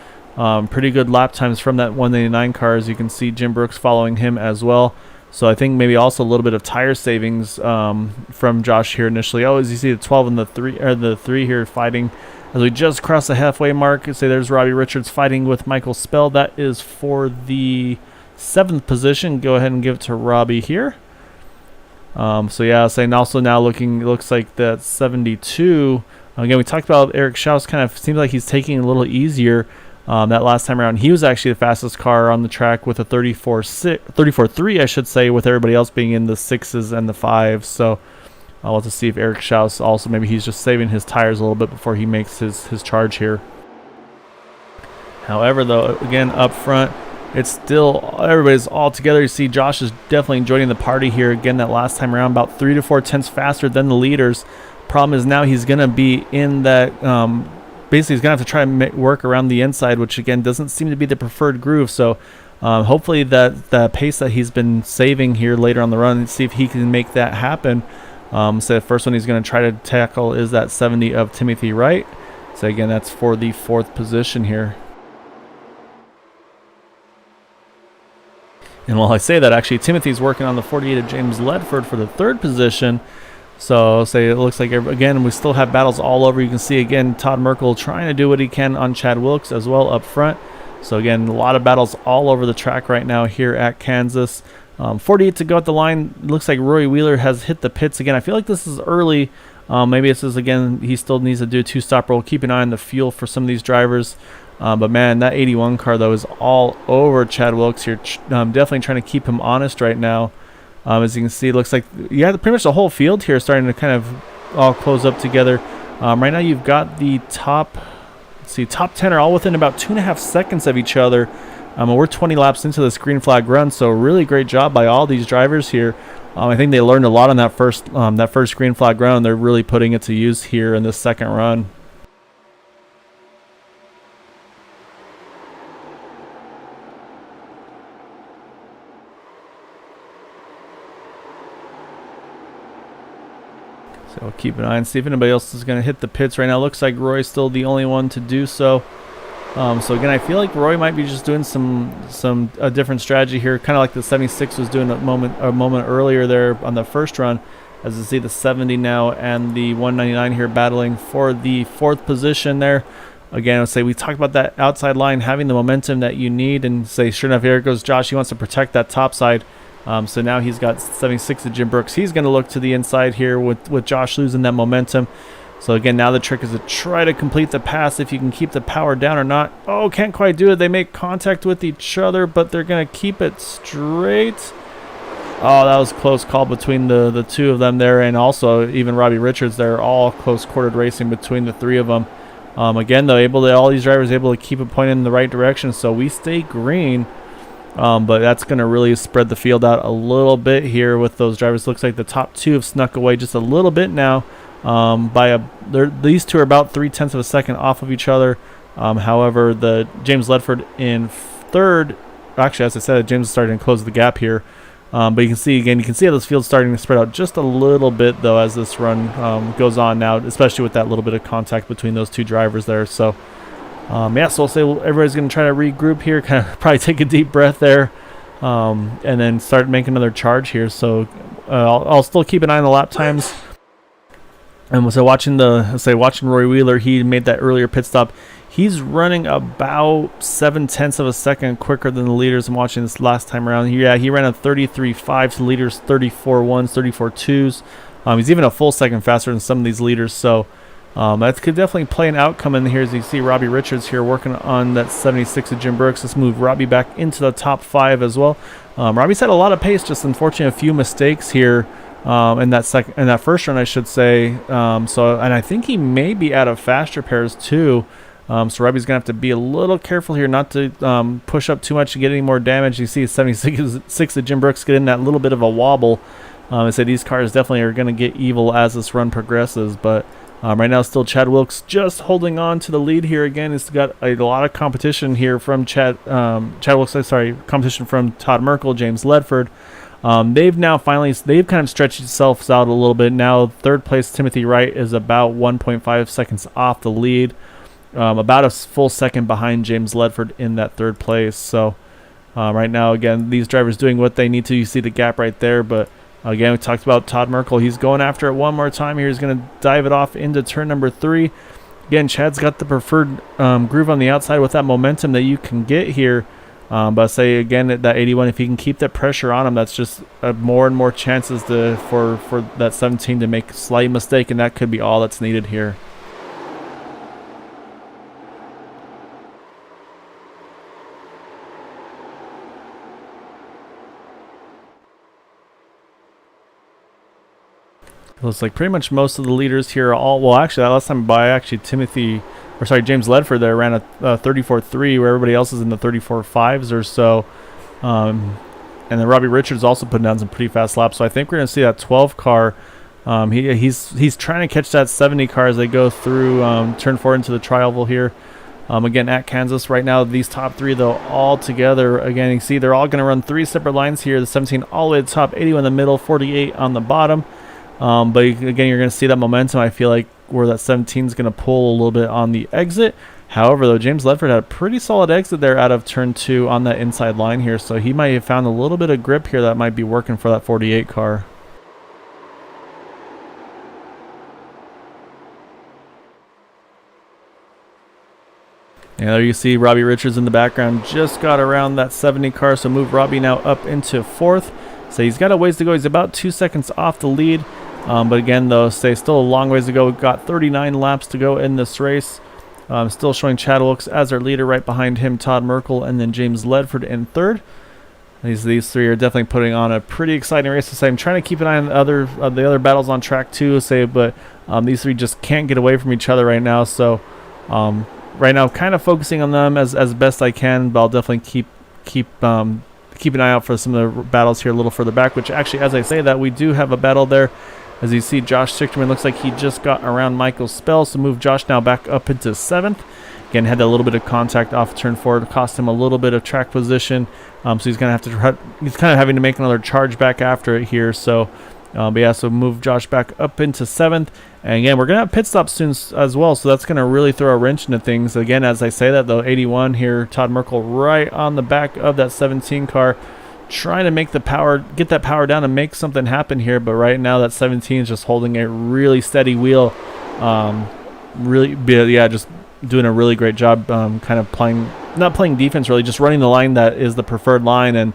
pretty good lap times from that 189 car. As you can see, Jim Brooks following him as well. So I think maybe also a little bit of tire savings from Josh here initially. Oh, as you see the 12 and the 3 here fighting. As we just cross the halfway mark, say there's Robbie Richards fighting with Michael Spell. That is for the 7th position. Go ahead and give it to Robbie here. So yeah, saying also now looks like that 72. Again, we talked about Eric Schaus. Kind of seems like he's taking it a little easier. That last time around, he was actually the fastest car on the track with a 34.3, I should say, with everybody else being in the 6s and the 5s. So I'll have to see if Eric Schaus also, maybe he's just saving his tires a little bit before he makes his charge here. However, though, again, up front, it's still, everybody's all together. You see Josh is definitely joining the party here. Again, that last time around, about 3 to 4 tenths faster than the leaders. Problem is now he's going to be in that, basically he's going to have to try and work around the inside, which again doesn't seem to be the preferred groove. So hopefully that the pace that he's been saving here later on the run, see if he can make that happen. So the first one he's going to try to tackle is that 70 of Timothy Wright. So again, that's for the 4th position here. And while I say that, actually, Timothy's working on the 48 of James Ledford for the 3rd position. So say it looks like, again, we still have battles all over. You can see, again, Todd Merkel trying to do what he can on Chad Wilkes as well up front. So, again, a lot of battles all over the track right now here at Kansas. 48 to go at the line. Looks like Roy Wheeler has hit the pits again. I feel like this is early. Maybe this is, again, he still needs to do a two-stop roll. Keep an eye on the fuel for some of these drivers. But, man, that 81 car, though, is all over Chad Wilkes here. Definitely trying to keep him honest right now. As you can see, it looks like pretty much the whole field here is starting to kind of all close up together. Right now you've got the top 10 are all within about 2.5 seconds of each other. We're 20 laps into this green flag run, so really great job by all these drivers here. I think they learned a lot on that first green flag run. They're really putting it to use here in this second run. So keep an eye and see if anybody else is going to hit the pits right now. Looks like Roy's still the only one to do so. So again, I feel like Roy might be just doing a different strategy here, kind of like the 76 was doing a moment earlier there on the first run. As you see, the 70 now and the 199 here battling for the 4th position there. Again, I'll say we talked about that outside line having the momentum that you need, and say sure enough, here goes Josh. He wants to protect that top side. So now he's got 76 of Jim Brooks. He's going to look to the inside here with Josh losing that momentum. So again, now the trick is to try to complete the pass if you can keep the power down or not. Oh, can't quite do it. They make contact with each other, but they're going to keep it straight. Oh, that was a close call between the two of them there, and also even Robbie Richards. They're all close-quartered racing between the three of them. Again, though, all these drivers able to keep it pointed in the right direction, so we stay green. But that's going to really spread the field out a little bit here with those drivers. Looks like the top 2 have snuck away just a little bit now. These two are about 0.3 of a second off of each other. However, the James Ledford in 3rd. Actually, as I said, James is starting to close the gap here. But you can see how this field's starting to spread out just a little bit, though, as this run goes on now, especially with that little bit of contact between those two drivers there. So. So we'll say everybody's going to try to regroup here, kind of probably take a deep breath there, and then start making another charge here. So I'll still keep an eye on the lap times. And so watching Roy Wheeler, he made that earlier pit stop. He's running about 0.7 of a second quicker than the leaders. I'm watching this last time around. Yeah, he ran a 33.5 to the leaders, 34.1s, 34.2s. He's even a full second faster than some of these leaders. So. That could definitely play an outcome in here, as you see Robbie Richards here working on that 76 of Jim Brooks. Let's move Robbie back into the top 5 as well. Robbie's had a lot of pace, just unfortunately a few mistakes here in that first run, I should say. And I think he may be out of faster pairs too. So Robbie's gonna have to be a little careful here not to push up too much and get any more damage. You see 76 of Jim Brooks get in that little bit of a wobble. I say these cars definitely are going to get evil as this run progresses, but right now still Chad Wilkes just holding on to the lead here. Again, he's got a lot of competition here from Chad Wilkes, competition from Todd Merkel, James Ledford. They've kind of stretched themselves out a little bit. Now 3rd place Timothy Wright is about 1.5 seconds off the lead, about a full second behind James Ledford in that 3rd place. So right now, again, these drivers doing what they need to. You see the gap right there, but again, we talked about Todd Merkel. He's going after it one more time here. He's going to dive it off into turn number 3. Again, Chad's got the preferred groove on the outside with that momentum that you can get here. But I say again, at that 81, if he can keep that pressure on him, that's just more and more chances for that 17 to make a slight mistake, and that could be all that's needed here. Looks like pretty much most of the leaders here are all, well, actually, that last time by James Ledford there ran a 34.3, where everybody else is in the 34.5s or so. And then Robbie Richards also putting down some pretty fast laps. So I think we're going to see that 12 car. He's trying to catch that 70 car as they go through turn 4 into the tri-oval here. Again, at Kansas right now, these top 3, though, all together. Again, you can see they're all going to run 3 separate lines here. The 17 all the way to the top, 81 in the middle, 48 on the bottom. But again, you're going to see that momentum, I feel like, where that 17 is going to pull a little bit on the exit. However, though, James Ledford had a pretty solid exit there out of turn 2 on that inside line here. So he might have found a little bit of grip here that might be working for that 48 car. And there you see Robbie Richards in the background. Just got around that 70 car, so move Robbie now up into 4th. So he's got a ways to go. He's about 2 seconds off the lead. But again, though, still a long ways to go. We've got 39 laps to go in this race. Still showing Chad Wilkes as our leader. Right behind him, Todd Merkel, and then James Ledford in 3rd. These three are definitely putting on a pretty exciting race. So I'm trying to keep an eye on the other battles on track too. But these three just can't get away from each other right now. So right now, kind of focusing on them as best I can. But I'll definitely keep an eye out for some of the battles here a little further back. Which actually, as I say that, we do have a battle there. As you see, Josh Sichterman looks like he just got around Michael Spell. So move Josh now back up into 7th. Again, had a little bit of contact off turn 4, cost him a little bit of track position. So he's gonna have to he's kind of having to make another charge back after it here. So, but yeah, so move Josh back up into 7th. And again, we're gonna have pit stops soon as well. So that's gonna really throw a wrench into things. Again, as I say that though, 81 here, Todd Merkel right on the back of that 17 car, trying to make get that power down and make something happen here. But right now, that 17 is just holding a really steady wheel. Just doing a really great job, kind of not playing defense really, just running the line that is the preferred line and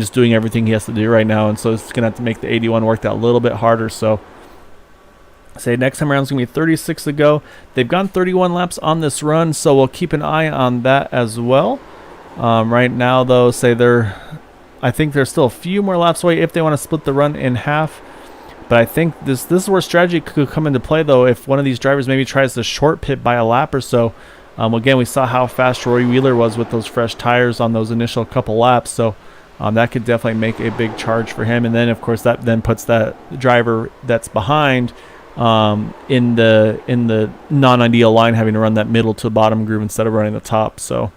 just doing everything he has to do right now. And so it's going to have to make the 81 work that a little bit harder. So next time around is going to be 36 to go. They've gone 31 laps on this run, so we'll keep an eye on that as well. Right now though, I think they're still a few more laps away if they want to split the run in half. But I think this is where strategy could come into play, though, if one of these drivers maybe tries to short pit by a lap or so. Again, we saw how fast Roy Wheeler was with those fresh tires on those initial couple laps, so that could definitely make a big charge for him. And then, of course, that then puts that driver that's behind in the non-ideal line, having to run that middle to bottom groove instead of running the top. So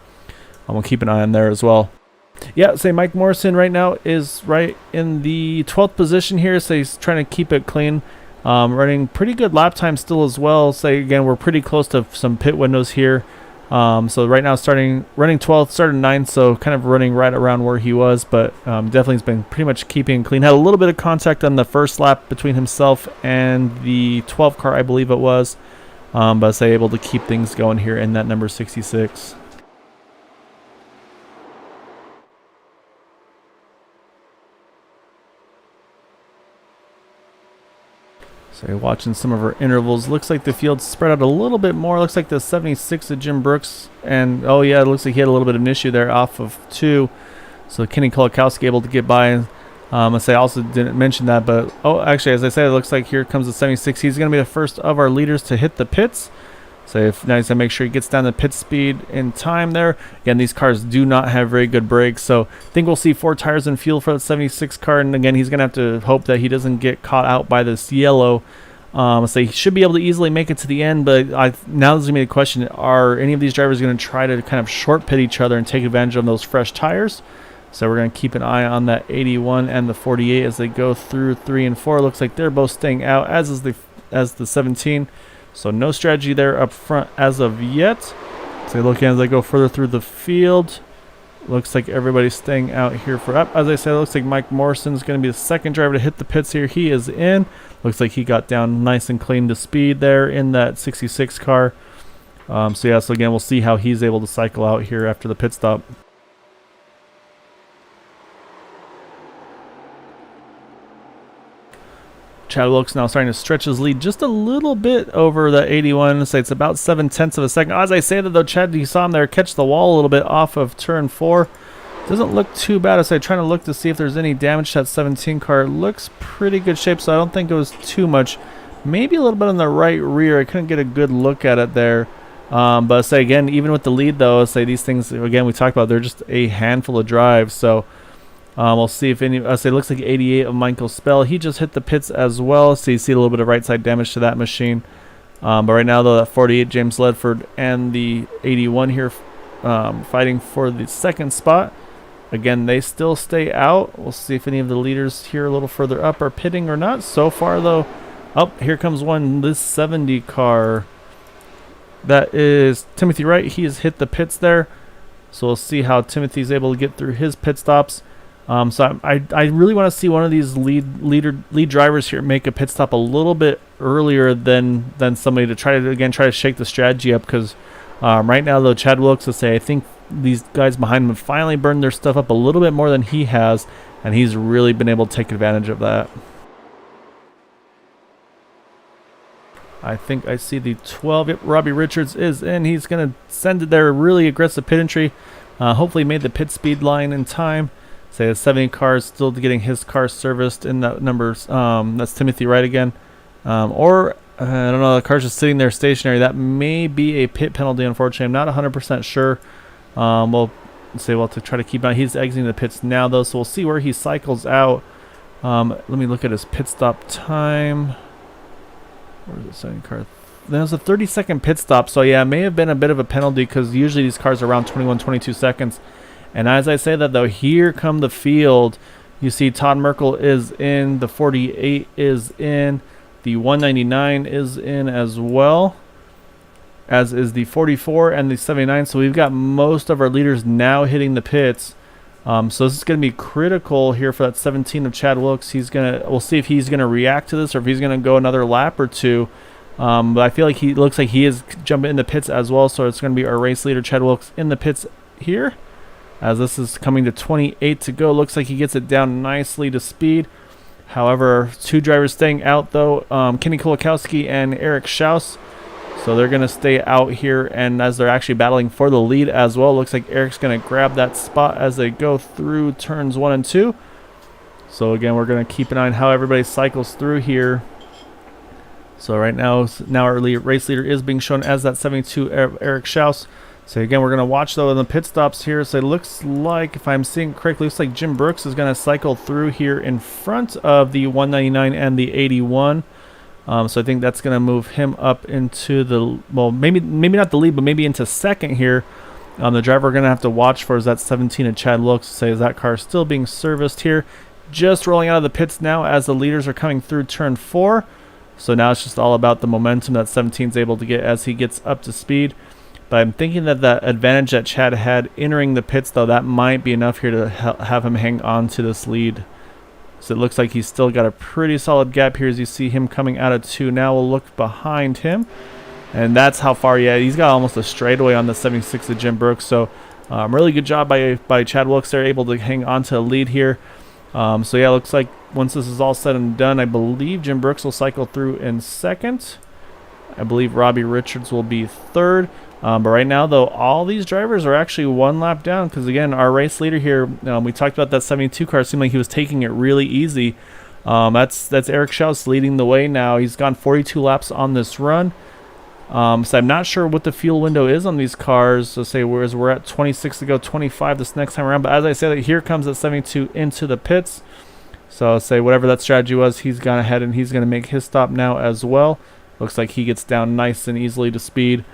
I'm going to keep an eye on there as well. Yeah, Mike Morrison right now is right in the 12th position here, so he's trying to keep it clean. Running pretty good lap time still as well. Again, we're pretty close to some pit windows here. So right now running 12th, started 9th, so kind of running right around where he was, but definitely has been pretty much keeping clean. Had a little bit of contact on the first lap between himself and the 12 car, I believe it was, but able to keep things going here in that number 66. So watching some of our intervals, looks like the field's spread out a little bit more. Looks like the 76 of Jim Brooks, and oh yeah, it looks like he had a little bit of an issue there off of 2. So Kenny Kolakowski able to get by. I also didn't mention that, but actually, as I said, it looks like here comes the 76. He's going to be the first of our leaders to hit the pits. So nice to make sure he gets down the pit speed in time there. Again, these cars do not have very good brakes, so I think we'll see 4 tires and fuel for the 76 car. And again, he's going to have to hope that he doesn't get caught out by this yellow. So he should be able to easily make it to the end, but now there's going to be the question, are any of these drivers going to try to kind of short pit each other and take advantage of those fresh tires? So we're going to keep an eye on that 81 and the 48 as they go through 3 and 4. Looks like they're both staying out, as the 17. So no strategy there up front as of yet. So looking as they go further through the field, looks like everybody's staying out here for up. As I said, it looks like Mike Morrison is going to be the second driver to hit the pits here. He is in. Looks like he got down nice and clean to speed there in that 66 car. So again, we'll see how he's able to cycle out here after the pit stop. Chad Wilkes now starting to stretch his lead just a little bit over the 81. So it's about 7/10 of a second. As I say that though, Chad, you saw him there catch the wall a little bit off of turn 4. Doesn't look too bad. As I'm trying to look to see if there's any damage to that 17 car. It looks pretty good shape, so I don't think it was too much. Maybe a little bit on the right rear. I couldn't get a good look at it there. But again, even with the lead though, these things, again, we talked about, they're just a handful of drives. So we'll see if any. It looks like 88 of Michael Spell. He just hit the pits as well, so you see a little bit of right side damage to that machine. But right now though, that 48 James Ledford and the 81 here fighting for the second spot. Again, they still stay out. We'll see if any of the leaders here a little further up are pitting or not. So far though, here comes this 70 car. That is Timothy Wright. He has hit the pits there. So we'll see how Timothy's able to get through his pit stops. So I really want to see one of these lead drivers here make a pit stop a little bit earlier than somebody to try to shake the strategy up, because Right now, though, Chad Wilkes will say, I think these guys behind him have finally burned their stuff up a little bit more than he has, and he's really been able to take advantage of that. I think I see the 12. Yep, Robbie Richards is in. He's going to send it there. Really aggressive pit entry. Hopefully made the pit speed line in time. Say the 70 car is still getting his car serviced in that numbers. That's Timothy Wright again. Or I don't know, the car's just sitting there stationary. That may be a pit penalty, unfortunately. I'm not 100% sure. We'll say we'll have to try to keep out. He's exiting the pits now, though, so we'll see where he cycles out. Let me look at his pit stop time. Where's the second car? There's a 30-second pit stop, so yeah, it may have been a bit of a penalty because usually these cars are around 21, 22 seconds. And as I say that, though, here come the field. You see Todd Merkel is in, the 48 is in, the 199 is in as well, as is the 44 and the 79. So we've got most of our leaders now hitting the pits. So this is going to be critical here for that 17 of Chad Wilkes. We'll see if he's gonna react to this or if he's gonna go another lap or two. But I feel like he looks like he is jumping in the pits as well. So it's going to be our race leader Chad Wilkes in the pits here, as this is coming to 28 to go. Looks like he gets it down nicely to speed. However, two drivers staying out though, Kenny Kulikowski and Eric Schaus. So they're going to stay out here, and as they're actually battling for the lead as well, looks like Eric's going to grab that spot as they go through turns 1 and 2. So again, we're going to keep an eye on how everybody cycles through here. So right now our race leader is being shown as that 72 Eric Schaus. So again, we're going to watch though in the pit stops here. So it looks like, if I'm seeing correctly, looks like Jim Brooks is going to cycle through here in front of the 199 and the 81. So I think that's going to move him up into the, well, maybe not the lead, but maybe into second here. The driver we're going to have to watch for is that 17 of Chad Wilkes. Say, is that car still being serviced here? Just rolling out of the pits now as the leaders are coming through turn 4. So now it's just all about the momentum that 17 is able to get as he gets up to speed. But I'm thinking that that advantage that Chad had entering the pits, though, that might be enough here to have him hang on to this lead. So it looks like he's still got a pretty solid gap here as you see him coming out of 2. Now we'll look behind him. And that's how far, yeah, he's got almost a straightaway on the 76 of Jim Brooks. So really good job by Chad Wilkes. They're able to hang on to a lead here. So yeah, looks like once this is all said and done, I believe Jim Brooks will cycle through in second. I believe Robbie Richards will be third. But right now, though, all these drivers are actually one lap down because, again, our race leader here, we talked about that 72 car. It seemed like he was taking it really easy. That's Eric Schaus leading the way now. He's gone 42 laps on this run. So I'm not sure what the fuel window is on these cars. So say whereas we're at 26 to go, 25 this next time around. But as I say, that here comes that 72 into the pits. So say whatever that strategy was, he's gone ahead and he's going to make his stop now as well. Looks like he gets down nice and easily to speed.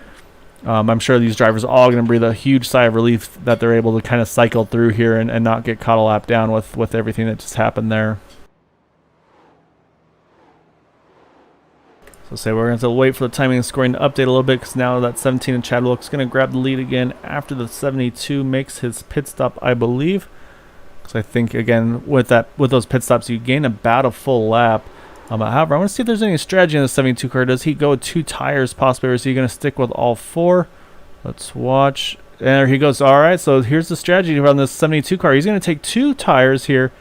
I'm sure these drivers are all going to breathe a huge sigh of relief that they're able to kind of cycle through here and not get caught a lap down with everything that just happened there. So say we're going to have to wait for the timing and scoring to update a little bit because now that 17 and Chad Wilkes is going to grab the lead again after the 72 makes his pit stop, I believe. Because I think, again, with those pit stops, you gain about a full lap. However, I want to see if there's any strategy in the 72 car. Does he go 2 tires possibly, or is he going to stick with all 4? Let's watch. And there he goes. All right, so here's the strategy on this 72 car. He's going to take 2 tires here.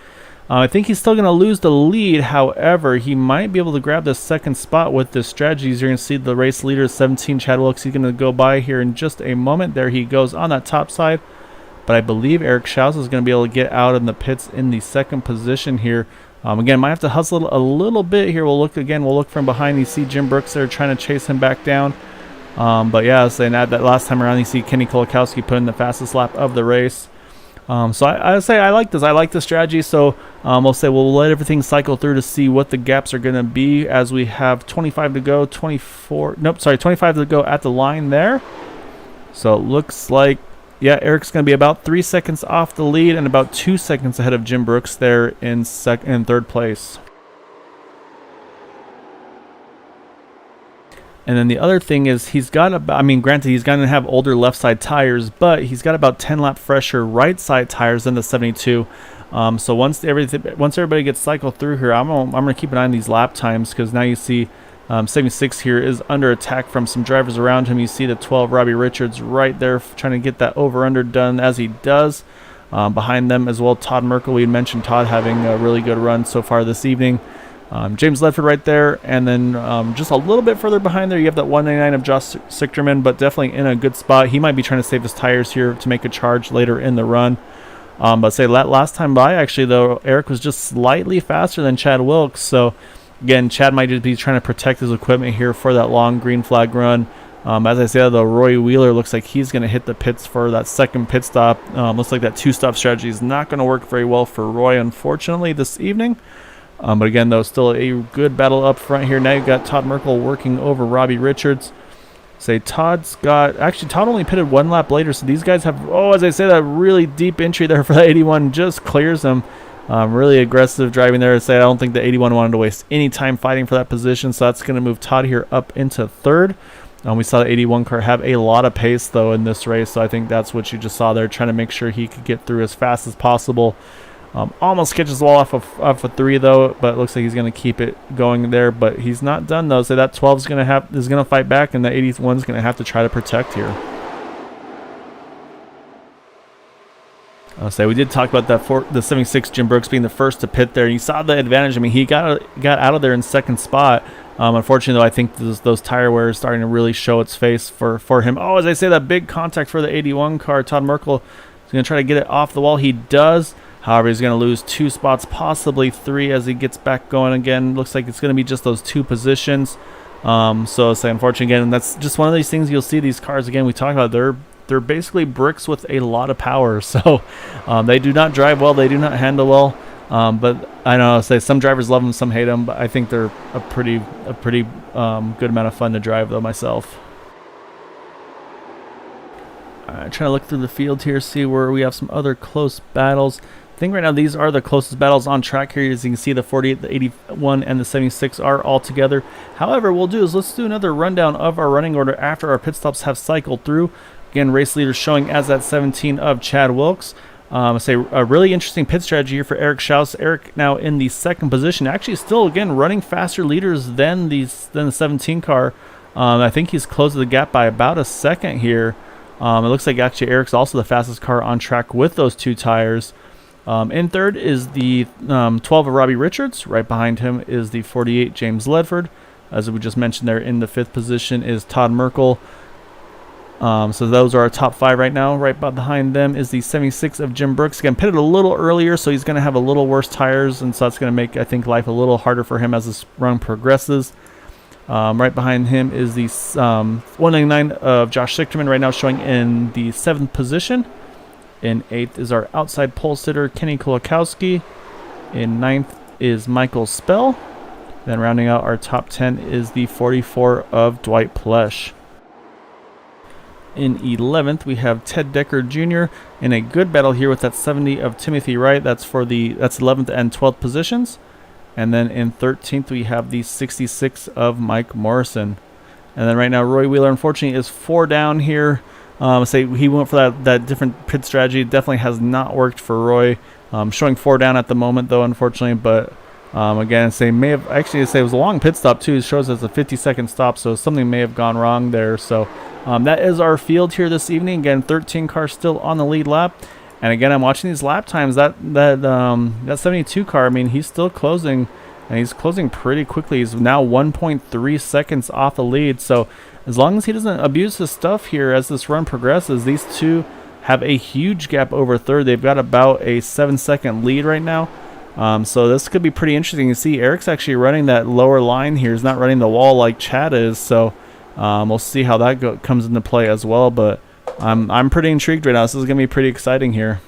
I think he's still going to lose the lead. However, he might be able to grab the second spot with this strategy. You're going to see the race leader, 17, Chad Wilkes. He's going to go by here in just a moment. There he goes on that top side. But I believe Eric Schaus is going to be able to get out in the pits in the second position here. Again, might have to hustle a little bit here. We'll look from behind. You see Jim Brooks there trying to chase him back down. But yeah, saying that last time around, you see Kenny Kulikowski put in the fastest lap of the race. So I say I like this. I like the strategy. So we'll say we'll let everything cycle through to see what the gaps are going to be as we have 25 to go, 25 to go at the line there. So it looks like, yeah, Eric's going to be about 3 seconds off the lead and about 2 seconds ahead of Jim Brooks there in third place. And then the other thing is he's got about, granted he's going to have older left side tires, but he's got about 10 lap fresher right side tires than the 72. So once everybody gets cycled through here, I'm going to keep an eye on these lap times because now you see 76 here is under attack from some drivers around him. You see the 12 Robbie Richards right there trying to get that over-under done as he does. Behind them as well, Todd Merkel. We had mentioned Todd having a really good run so far this evening. James Ledford right there, and then just a little bit further behind there, you have that 199 of Josh Sichterman, but definitely in a good spot. He might be trying to save his tires here to make a charge later in the run. But say last time by, actually, though, Eric was just slightly faster than Chad Wilkes. So, again, Chad might just be trying to protect his equipment here for that long green flag run. As I said, though, Roy Wheeler looks like he's going to hit the pits for that second pit stop. Looks like that two-stop strategy is not going to work very well for Roy, unfortunately, this evening. But again, though, still a good battle up front here. Now you've got Todd Merkel working over Robbie Richards. Say Todd's got, actually Todd only pitted one lap later, so these guys have, as I say, that really deep entry there for that 81 just clears them. Really aggressive driving there. Say I don't think the 81 wanted to waste any time fighting for that position, so that's going to move Todd here up into third. We saw the 81 car have a lot of pace, though, in this race, so I think that's what you just saw there, trying to make sure he could get through as fast as possible. Almost catches the wall off of 3 though, but it looks like he's going to keep it going there. But he's not done though. So that 12 is going to fight back, and the 81 is going to have to try to protect here. I'll say we did talk about that the 76 Jim Brooks being the first to pit there. You saw the advantage. I mean, he got out of there in second spot. Unfortunately, though, I think those tire wear is starting to really show its face for him. As I say, that big contact for the 81 car. Todd Merkel is going to try to get it off the wall. He does. However, he's going to lose 2 spots, possibly 3, as he gets back going again. Looks like it's going to be just those 2 positions. So say, unfortunately, again, that's just one of these things you'll see these cars again. We talk about they're basically bricks with a lot of power. So they do not drive well, they do not handle well. But I know, say some drivers love them, some hate them. But I think they're a pretty good amount of fun to drive, though, myself. Trying to look through the field here, see where we have some other close battles. I think right now these are the closest battles on track here. As you can see, the 48, the 81, and the 76 are all together. However, let's do another rundown of our running order after our pit stops have cycled through. Again, race leader showing as that 17 of Chad Wilkes. Say a really interesting pit strategy here for Eric Schaus. Eric now in the second position, actually still again running faster leaders than the 17 car. I think he's closed the gap by about a second here. It looks like actually Eric's also the fastest car on track with those 2 tires. In third is the 12 of Robbie Richards. Right behind him is the 48 James Ledford. As we just mentioned there, in the 5th position is Todd Merkel. So those are our top 5 right now. Right behind them is the 76 of Jim Brooks. Again, pitted a little earlier, so he's going to have a little worse tires, and so that's going to make, I think, life a little harder for him as this run progresses. Right behind him is the 199 of Josh Sichterman, right now showing in the 7th position. In 8th is our outside pole sitter, Kenny Kolakowski. In 9th is Michael Spell. Then rounding out our top 10 is the 44 of Dwight Plesh. In 11th, we have Ted Decker Jr. in a good battle here with that 70 of Timothy Wright. That's 11th and 12th positions. And then in 13th, we have the 66 of Mike Morrison. And then right now, Roy Wheeler, unfortunately, is 4 down here. Say he went for that different pit strategy. It definitely has not worked for Roy. Showing 4 down at the moment, though, unfortunately. But again, say it was a long pit stop too. It shows as a 50-second stop, so something may have gone wrong there. So that is our field here this evening. Again, 13 cars still on the lead lap. And again, I'm watching these lap times. That 72 car, I mean, he's still closing, and he's closing pretty quickly. He's now 1.3 seconds off the lead. So as long as he doesn't abuse his stuff here as this run progresses, these two have a huge gap over third. They've got about a 7-second lead right now. So this could be pretty interesting. You see Eric's actually running that lower line here. He's not running the wall like Chad is. So we'll see how that comes into play as well. But I'm pretty intrigued right now. This is going to be pretty exciting here.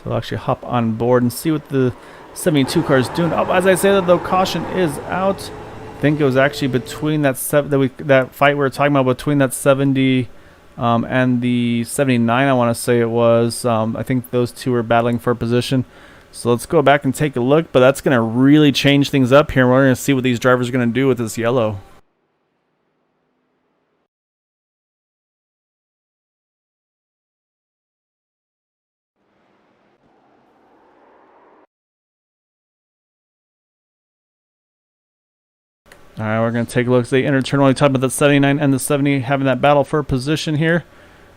So I'll actually hop on board and see what the 72 car is doing. As I say that, though, caution is out. I think it was actually between that fight we were talking about between that 70 and the 79. I want to say it was. I think those two were battling for position. So let's go back and take a look. But that's going to really change things up here. We're going to see what these drivers are going to do with this yellow. All right, we're going to take a look. They enter turn only, talking about the 79 and the 70 having that battle for position here.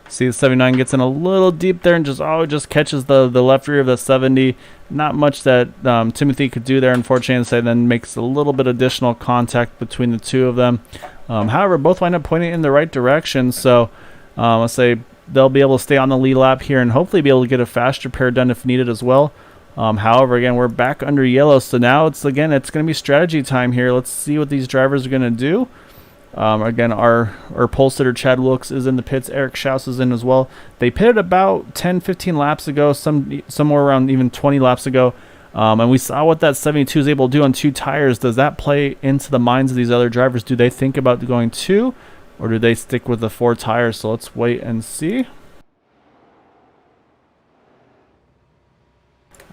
See, the 79 gets in a little deep there and just catches the left rear of the 70. Not much that Timothy could do there, unfortunately, and then makes a little bit additional contact between the two of them. However, both wind up pointing in the right direction, so let's say they'll be able to stay on the lead lap here and hopefully be able to get a fast repair done if needed as well. However, again, we're back under yellow, so now it's going to be strategy time here. Let's see what these drivers are going to do. Again, our pole sitter Chad Wilkes is in the pits. Eric Schaus is in as well. They pitted about 10-15 laps ago, somewhere around even 20 laps ago. And we saw what that 72 is able to do on 2 tires. Does that play into the minds of these other drivers? Do they think about going 2, or do they stick with the 4 tires? So let's wait and see.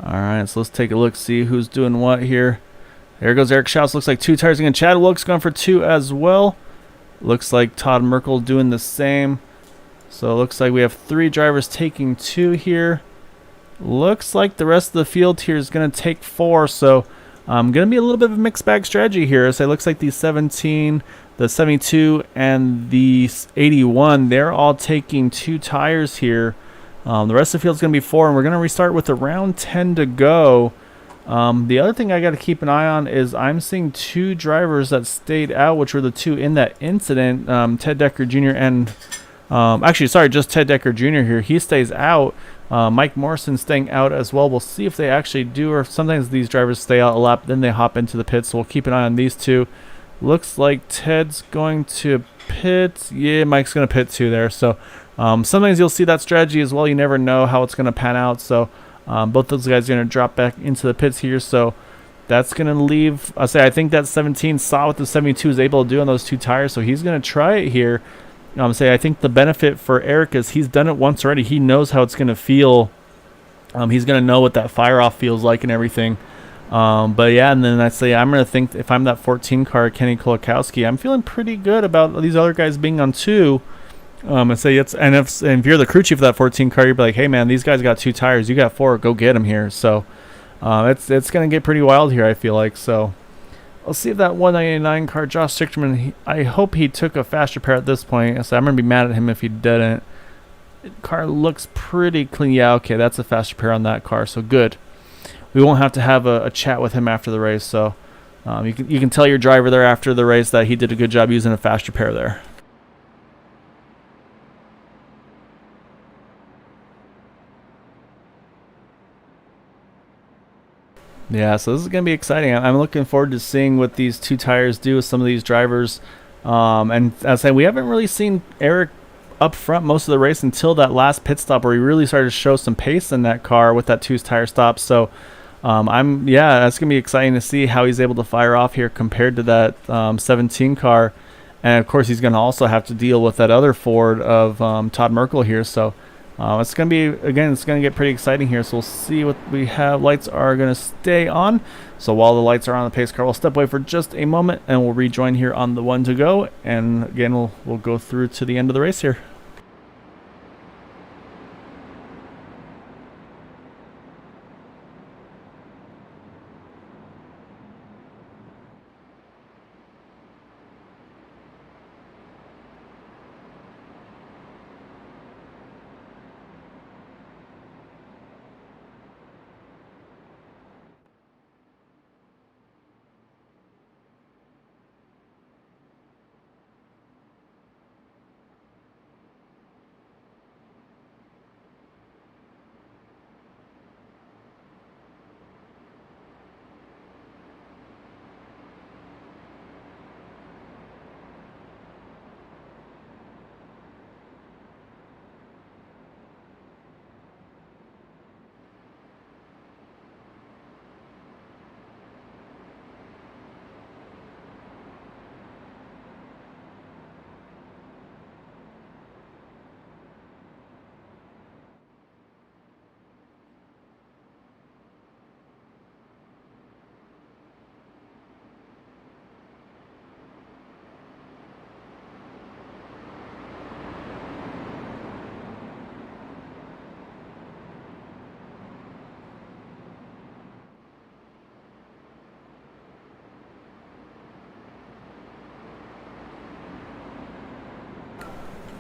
All right, so let's take a look, see who's doing what here. There goes Eric Schaus. Looks like 2 tires again. Chad Wilkes going for 2 as well. Looks like Todd Merkel doing the same. So it looks like we have 3 drivers taking 2 here. Looks like the rest of the field here is going to take 4. So going to be a little bit of a mixed bag strategy here. So it looks like the 17, the 72, and the 81, they're all taking 2 tires here. The rest of the field is going to be 4, and we're going to restart with around 10 to go. The other thing I got to keep an eye on is I'm seeing 2 drivers that stayed out, which were the 2 in that incident. Ted Decker Jr. and just Ted Decker Jr. here. He stays out. Mike Morrison staying out as well. We'll see if they actually do, or sometimes these drivers stay out a lap, then they hop into the pits. So we'll keep an eye on these 2. Looks like Ted's going to pit. Yeah, Mike's going to pit too there. So sometimes you'll see that strategy as well. You never know how it's going to pan out. So both those guys are going to drop back into the pits here. So that's going to leave. I think that 17 saw what the 72 is able to do on those 2 tires. So he's going to try it here. I think the benefit for Eric is he's done it once already. He knows how it's going to feel. He's going to know what that fire off feels like and everything. But yeah, and then I'm going to think if I'm that 14 car, Kenny Kolakowski, I'm feeling pretty good about these other guys being on 2. If you're the crew chief of that 14 car, you'd be like, hey man, these guys got 2 tires, you got 4, go get them here. So it's going to get pretty wild here, I feel like. So I'll see if that 199 car, Josh Sichterman, I hope he took a fast repair at this point. So I'm going to be mad at him if he didn't. Car looks pretty clean. Yeah, okay, that's a fast repair on that car, so good. We won't have to have a chat with him after the race. So you can tell your driver there after the race that he did a good job using a fast repair there. Yeah, so this is going to be exciting. I'm looking forward to seeing what these 2 tires do with some of these drivers. And as I say, we haven't really seen Eric up front most of the race until that last pit stop where he really started to show some pace in that car with that 2 tire stop. So that's going to be exciting to see how he's able to fire off here compared to that 17 car. And of course, he's going to also have to deal with that other Ford of Todd Merkel here. So it's going to be, again, it's going to get pretty exciting here. So we'll see what we have. Lights are going to stay on. So while the lights are on the pace car, we'll step away for just a moment and we'll rejoin here on the 1 to go. And again, we'll go through to the end of the race here.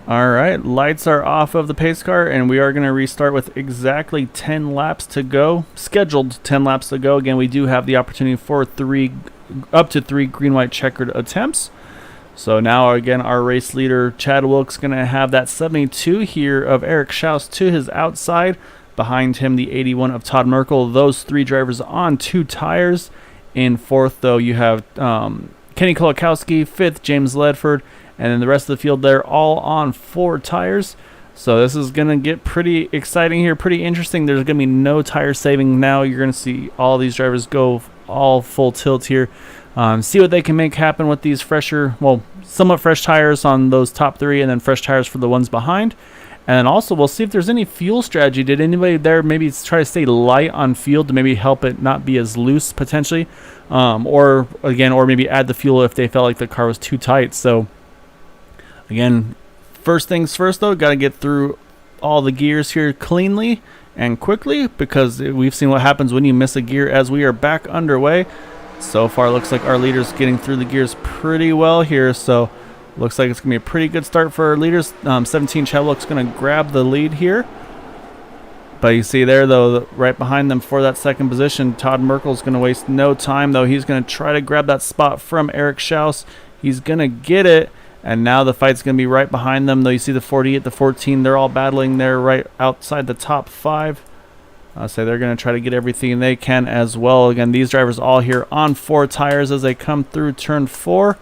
All right, lights are off of the pace car, and we are going to restart with exactly 10 laps to go. Scheduled 10 laps to go. Again, we do have the opportunity for up to three green-white checkered attempts. So now, again, our race leader, Chad Wilkes, going to have that 72 here of Eric Schaus to his outside. Behind him, the 81 of Todd Merkel. Those three drivers on two tires. In fourth, though, you have Kenny Kolakowski, fifth, James Ledford, and then the rest of the field, they're all on four tires. So this is going to get pretty exciting here, pretty interesting. There's going to be no tire saving now. You're going to see all these drivers go all full tilt here. See what they can make happen with these somewhat fresh tires on those top three, and then fresh tires for the ones behind. And then also we'll see if there's any fuel strategy. Did anybody there maybe try to stay light on fuel to maybe help it not be as loose potentially? Or maybe add the fuel if they felt like the car was too tight. So again, first things first though, got to get through all the gears here cleanly and quickly, because we've seen what happens when you miss a gear. As we are back underway, so far looks like our leader's getting through the gears pretty well here, so looks like it's going to be a pretty good start for our leaders. 17 Chad Wilkes going to grab the lead here. But you see there, though, right behind them for that second position, Todd Merkel's going to waste no time, though. He's going to try to grab that spot from Eric Schaus. He's going to get it, and now the fight's going to be right behind them, though. You see the 48, the 14, they're all battling there right outside the top five. So they're going to try to get everything they can as well. Again, these drivers all here on four tires as they come through turn 4.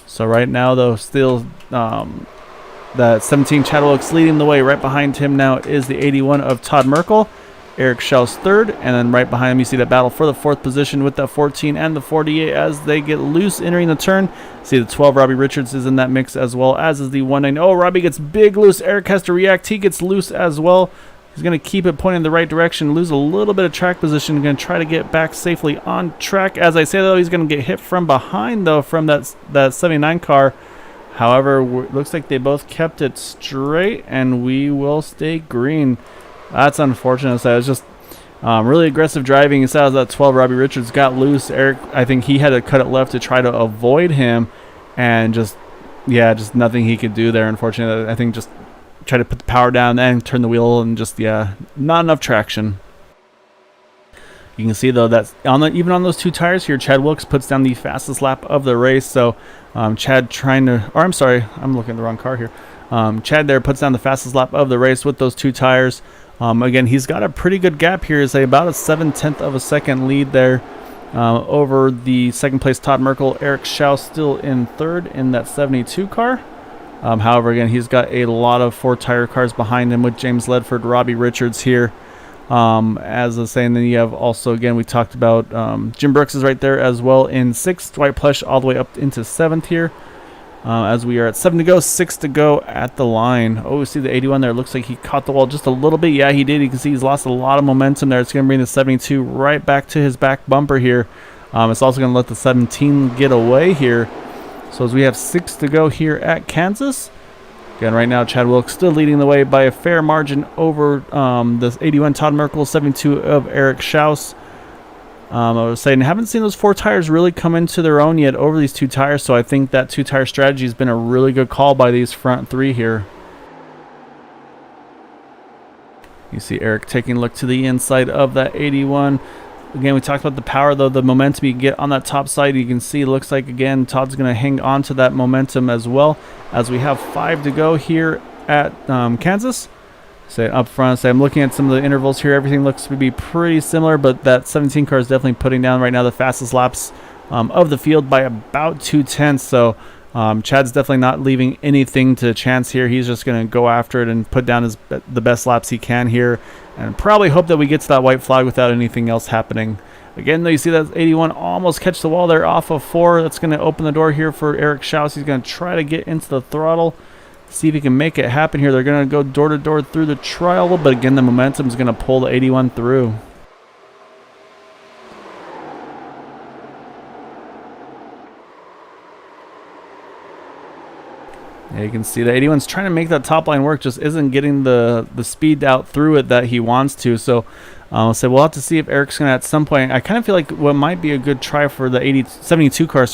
So right now, though, still the 17 Chad Wilkes leading the way. Right behind him now is the 81 of Todd Merkel. Eric Schaus third, and then right behind him you see that battle for the fourth position with the 14 and the 48 as they get loose entering the turn. See the 12 Robbie Richards is in that mix, as well as is the 19. Oh, Robbie gets big loose. Eric has to react. He gets loose as well. He's going to keep it pointing in the right direction, lose a little bit of track position, going to try to get back safely on track. As I say, though, he's going to get hit from behind, though, from that 79 car. However, looks like they both kept it straight, and we will stay green. That's unfortunate. So it was just really aggressive driving. You saw that 12 Robbie Richards got loose. Eric, I think he had to cut it left to try to avoid him, and just nothing he could do there, unfortunately. I think just try to put the power down and turn the wheel, and just not enough traction. You can see though that even on those two tires here, Chad Wilkes puts down the fastest lap of the race. So Chad I'm looking at the wrong car here. Chad there puts down the fastest lap of the race with those two tires. Again, he's got a pretty good gap here. It's about a 0.7 of a second lead there over the second place Todd Merkel. Eric Schaus still in third in that 72 car. However, again, he's got a lot of four-tire cars behind him with James Ledford, Robbie Richards here. As I was saying, then you have also, again, we talked about Jim Brooks is right there as well in 6th. Dwight Plush all the way up into 7th here. As we are at 7 to go, 6 to go at the line. Oh, see the 81 there. Looks like he caught the wall just a little bit. Yeah, he did. You can see he's lost a lot of momentum there. It's going to bring the 72 right back to his back bumper here. It's also going to let the 17 get away here. So as we have 6 to go here at Kansas. Again, right now, Chad Wilkes still leading the way by a fair margin over this 81 Todd Merkel, 72 of Eric Schaus. I was saying, haven't seen those four tires really come into their own yet over these two tires, so I think that two-tire strategy has been a really good call by these front three here. You see Eric taking a look to the inside of that 81. Again, we talked about the power, though, the momentum you get on that top side. You can see it looks like, again, Todd's going to hang on to that momentum as well as we have 5 to go here at Kansas. Up front, I'm looking at some of the intervals here. Everything looks to be pretty similar, but that 17 car is definitely putting down right now the fastest laps of the field by about 2/10. So Chad's definitely not leaving anything to chance here. He's just going to go after it and put down the best laps he can here, and probably hope that we get to that white flag without anything else happening. Again, though, you see that 81 almost catch the wall there off of 4. That's going to open the door here for Eric Schaus. He's going to try to get into the throttle, see if he can make it happen here. They're going to go door to door through the trial, but again, the momentum is going to pull the 81 through. Yeah, you can see the 81's trying to make that top line work, just isn't getting the speed out through it that he wants to. So we'll have to see if Eric's going to at some point. I kind of feel like what might be a good try for the 72 car,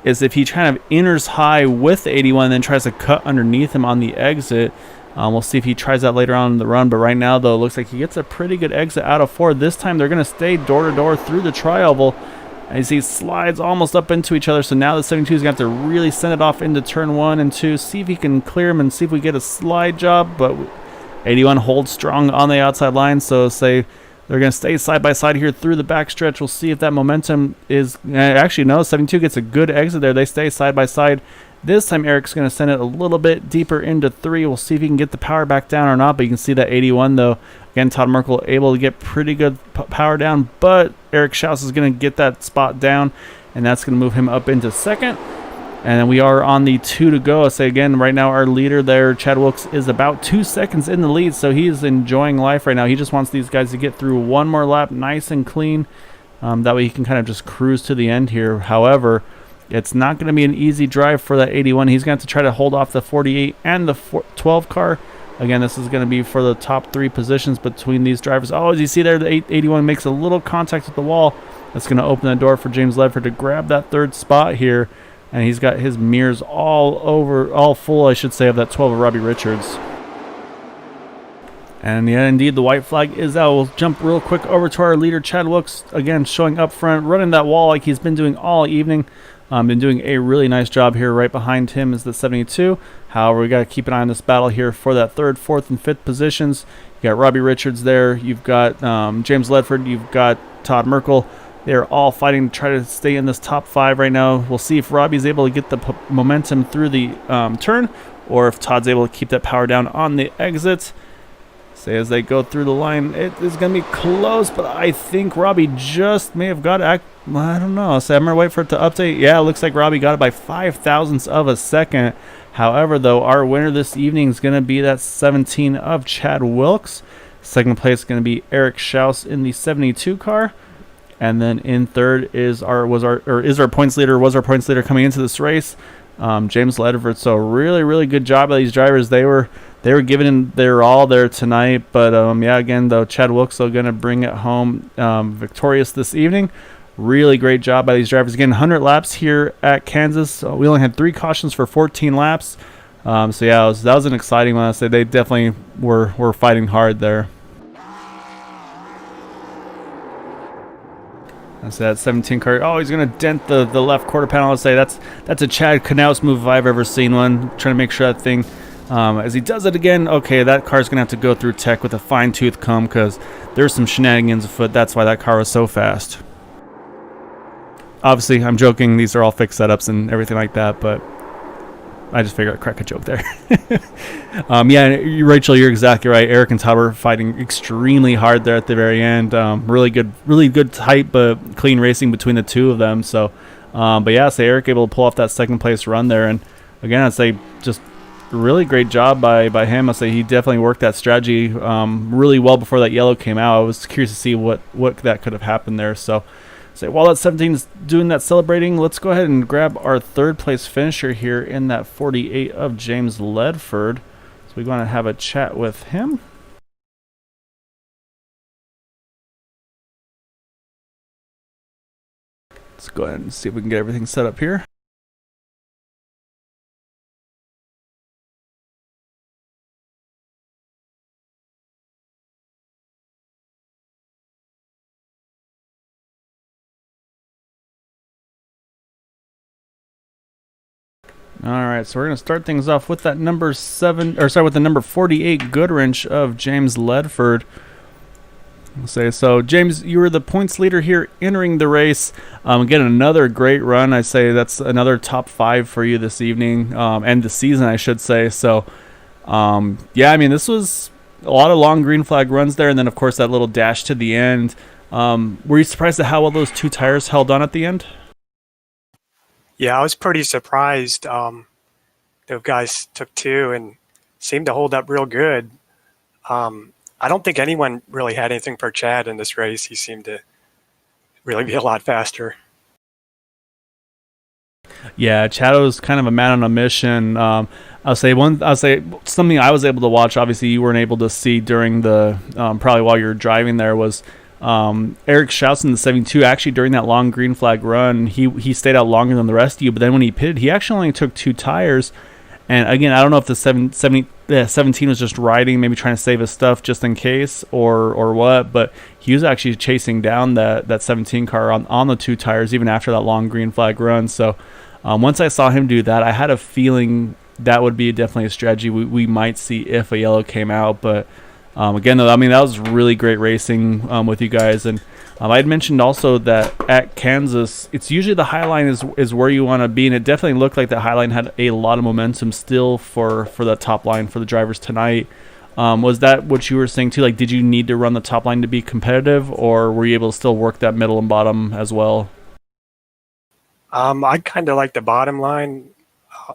is if he kind of enters high with the 81 and then tries to cut underneath him on the exit. We'll see if he tries that later on in the run, but right now, though, it looks like he gets a pretty good exit out of 4. This time, they're going to stay door-to-door through the tri-oval as he slides almost up into each other. So now the 72 is going to have to really send it off into turn 1 and 2, see if he can clear him and see if we get a slide job, but 81 holds strong on the outside line, so say they're going to stay side by side here through the backstretch. We'll see if that momentum is... Actually, no, 72 gets a good exit there. They stay side by side. This time, Eric's going to send it a little bit deeper into 3. We'll see if he can get the power back down or not, but you can see that 81, though. Again, Todd Merkel able to get pretty good power down, but Eric Schaus is going to get that spot down, and that's going to move him up into 2nd. And then we are on the 2 to go. I'll say again, right now our leader there, Chad Wilkes, is about 2 seconds in the lead, so he is enjoying life right now. He just wants these guys to get through one more lap nice and clean. That way he can kind of just cruise to the end here. However, it's not going to be an easy drive for that 81. He's going to have to try to hold off the 48 and the 12 car. Again, this is going to be for the top 3 positions between these drivers. Oh, as you see there, the 81 makes a little contact with the wall. That's going to open the door for James Ledford to grab that 3rd spot here. And he's got his mirrors all full, I should say, of that 12 of Robbie Richards. And yeah, indeed, the white flag is out. We'll jump real quick over to our leader, Chad Wilkes, again, showing up front, running that wall like he's been doing all evening. Been doing a really nice job here. Right behind him is the 72. However, we got to keep an eye on this battle here for that 3rd, 4th, and 5th positions. You got Robbie Richards there. You've got James Ledford. You've got Todd Merkel. They're all fighting to try to stay in this top 5 right now. We'll see if Robbie's able to get the momentum through the turn, or if Todd's able to keep that power down on the exit. Say as they go through the line, it is going to be close, but I think Robbie just may have got it. I don't know. So I'm going to wait for it to update. Yeah, it looks like Robbie got it by 0.05 of a second. However, though, our winner this evening is going to be that 17 of Chad Wilkes. 2nd place is going to be Eric Schaus in the 72 car. And then in 3rd is our points leader coming into this race, James Ledford. So really, really good job by these drivers. They were giving their all there tonight. But yeah, again, though, Chad Wilkes are going to bring it home victorious this evening. Really great job by these drivers. Again, 100 laps here at Kansas. We only had 3 cautions for 14 laps. So yeah, that was an exciting one. I say they definitely were fighting hard there. I said that 17 car. Oh, he's going to dent the left quarter panel. I'd say that's a Chad Knaus move if I've ever seen one. Trying to make sure that thing, as he does it again, okay, that car's going to have to go through tech with a fine-tooth comb because there's some shenanigans afoot. That's why that car was so fast. Obviously, I'm joking. These are all fixed setups and everything like that, but I just figured I'd crack a joke there. Yeah, Rachel, you're exactly right. Eric and Todd were fighting extremely hard there at the very end. Really good, tight but clean racing between the two of them. So, but yeah, so Eric able to pull off that 2nd place run there, and again, I'd say just really great job by him. I'd say he definitely worked that strategy really well before that yellow came out. I was curious to see what that could have happened there. So. So while that 17 is doing that celebrating, let's go ahead and grab our 3rd place finisher here in that 48 of James Ledford. So we're going to have a chat with him. Let's go ahead and see if we can get everything set up here. All right, so we're going to start things off with that with the number 48 Goodwrench of James Ledford. So James, you were the points leader here entering the race. Again, another great run. I say that's another top 5 for you this evening, and the season, I should say. So, yeah, I mean, this was a lot of long green flag runs there, and then of course that little dash to the end. Were you surprised at how well those 2 tires held on at the end? Yeah, I was pretty surprised. The guys took 2 and seemed to hold up real good. I don't think anyone really had anything for Chad in this race. He seemed to really be a lot faster. Yeah, Chad was kind of a man on a mission. I'll say something I was able to watch. Obviously, you weren't able to see during the probably while you were driving there was Eric Schaus in the 72, actually during that long green flag run, he stayed out longer than the rest of you, but then when he pitted, he actually only took 2 tires. And again, I don't know if the 17 was just riding, maybe trying to save his stuff just in case, or what. But he was actually chasing down that 17 car on the 2 tires, even after that long green flag run. So once I saw him do that, I had a feeling that would be definitely a strategy we might see if a yellow came out. But again, though, I mean, that was really great racing with you guys. And I had mentioned also that at Kansas, it's usually the high line is where you want to be, and it definitely looked like the high line had a lot of momentum still for that top line for the drivers tonight. Was that what you were saying too? Like, did you need to run the top line to be competitive, or were you able to still work that middle and bottom as well? I kind of like the bottom line. I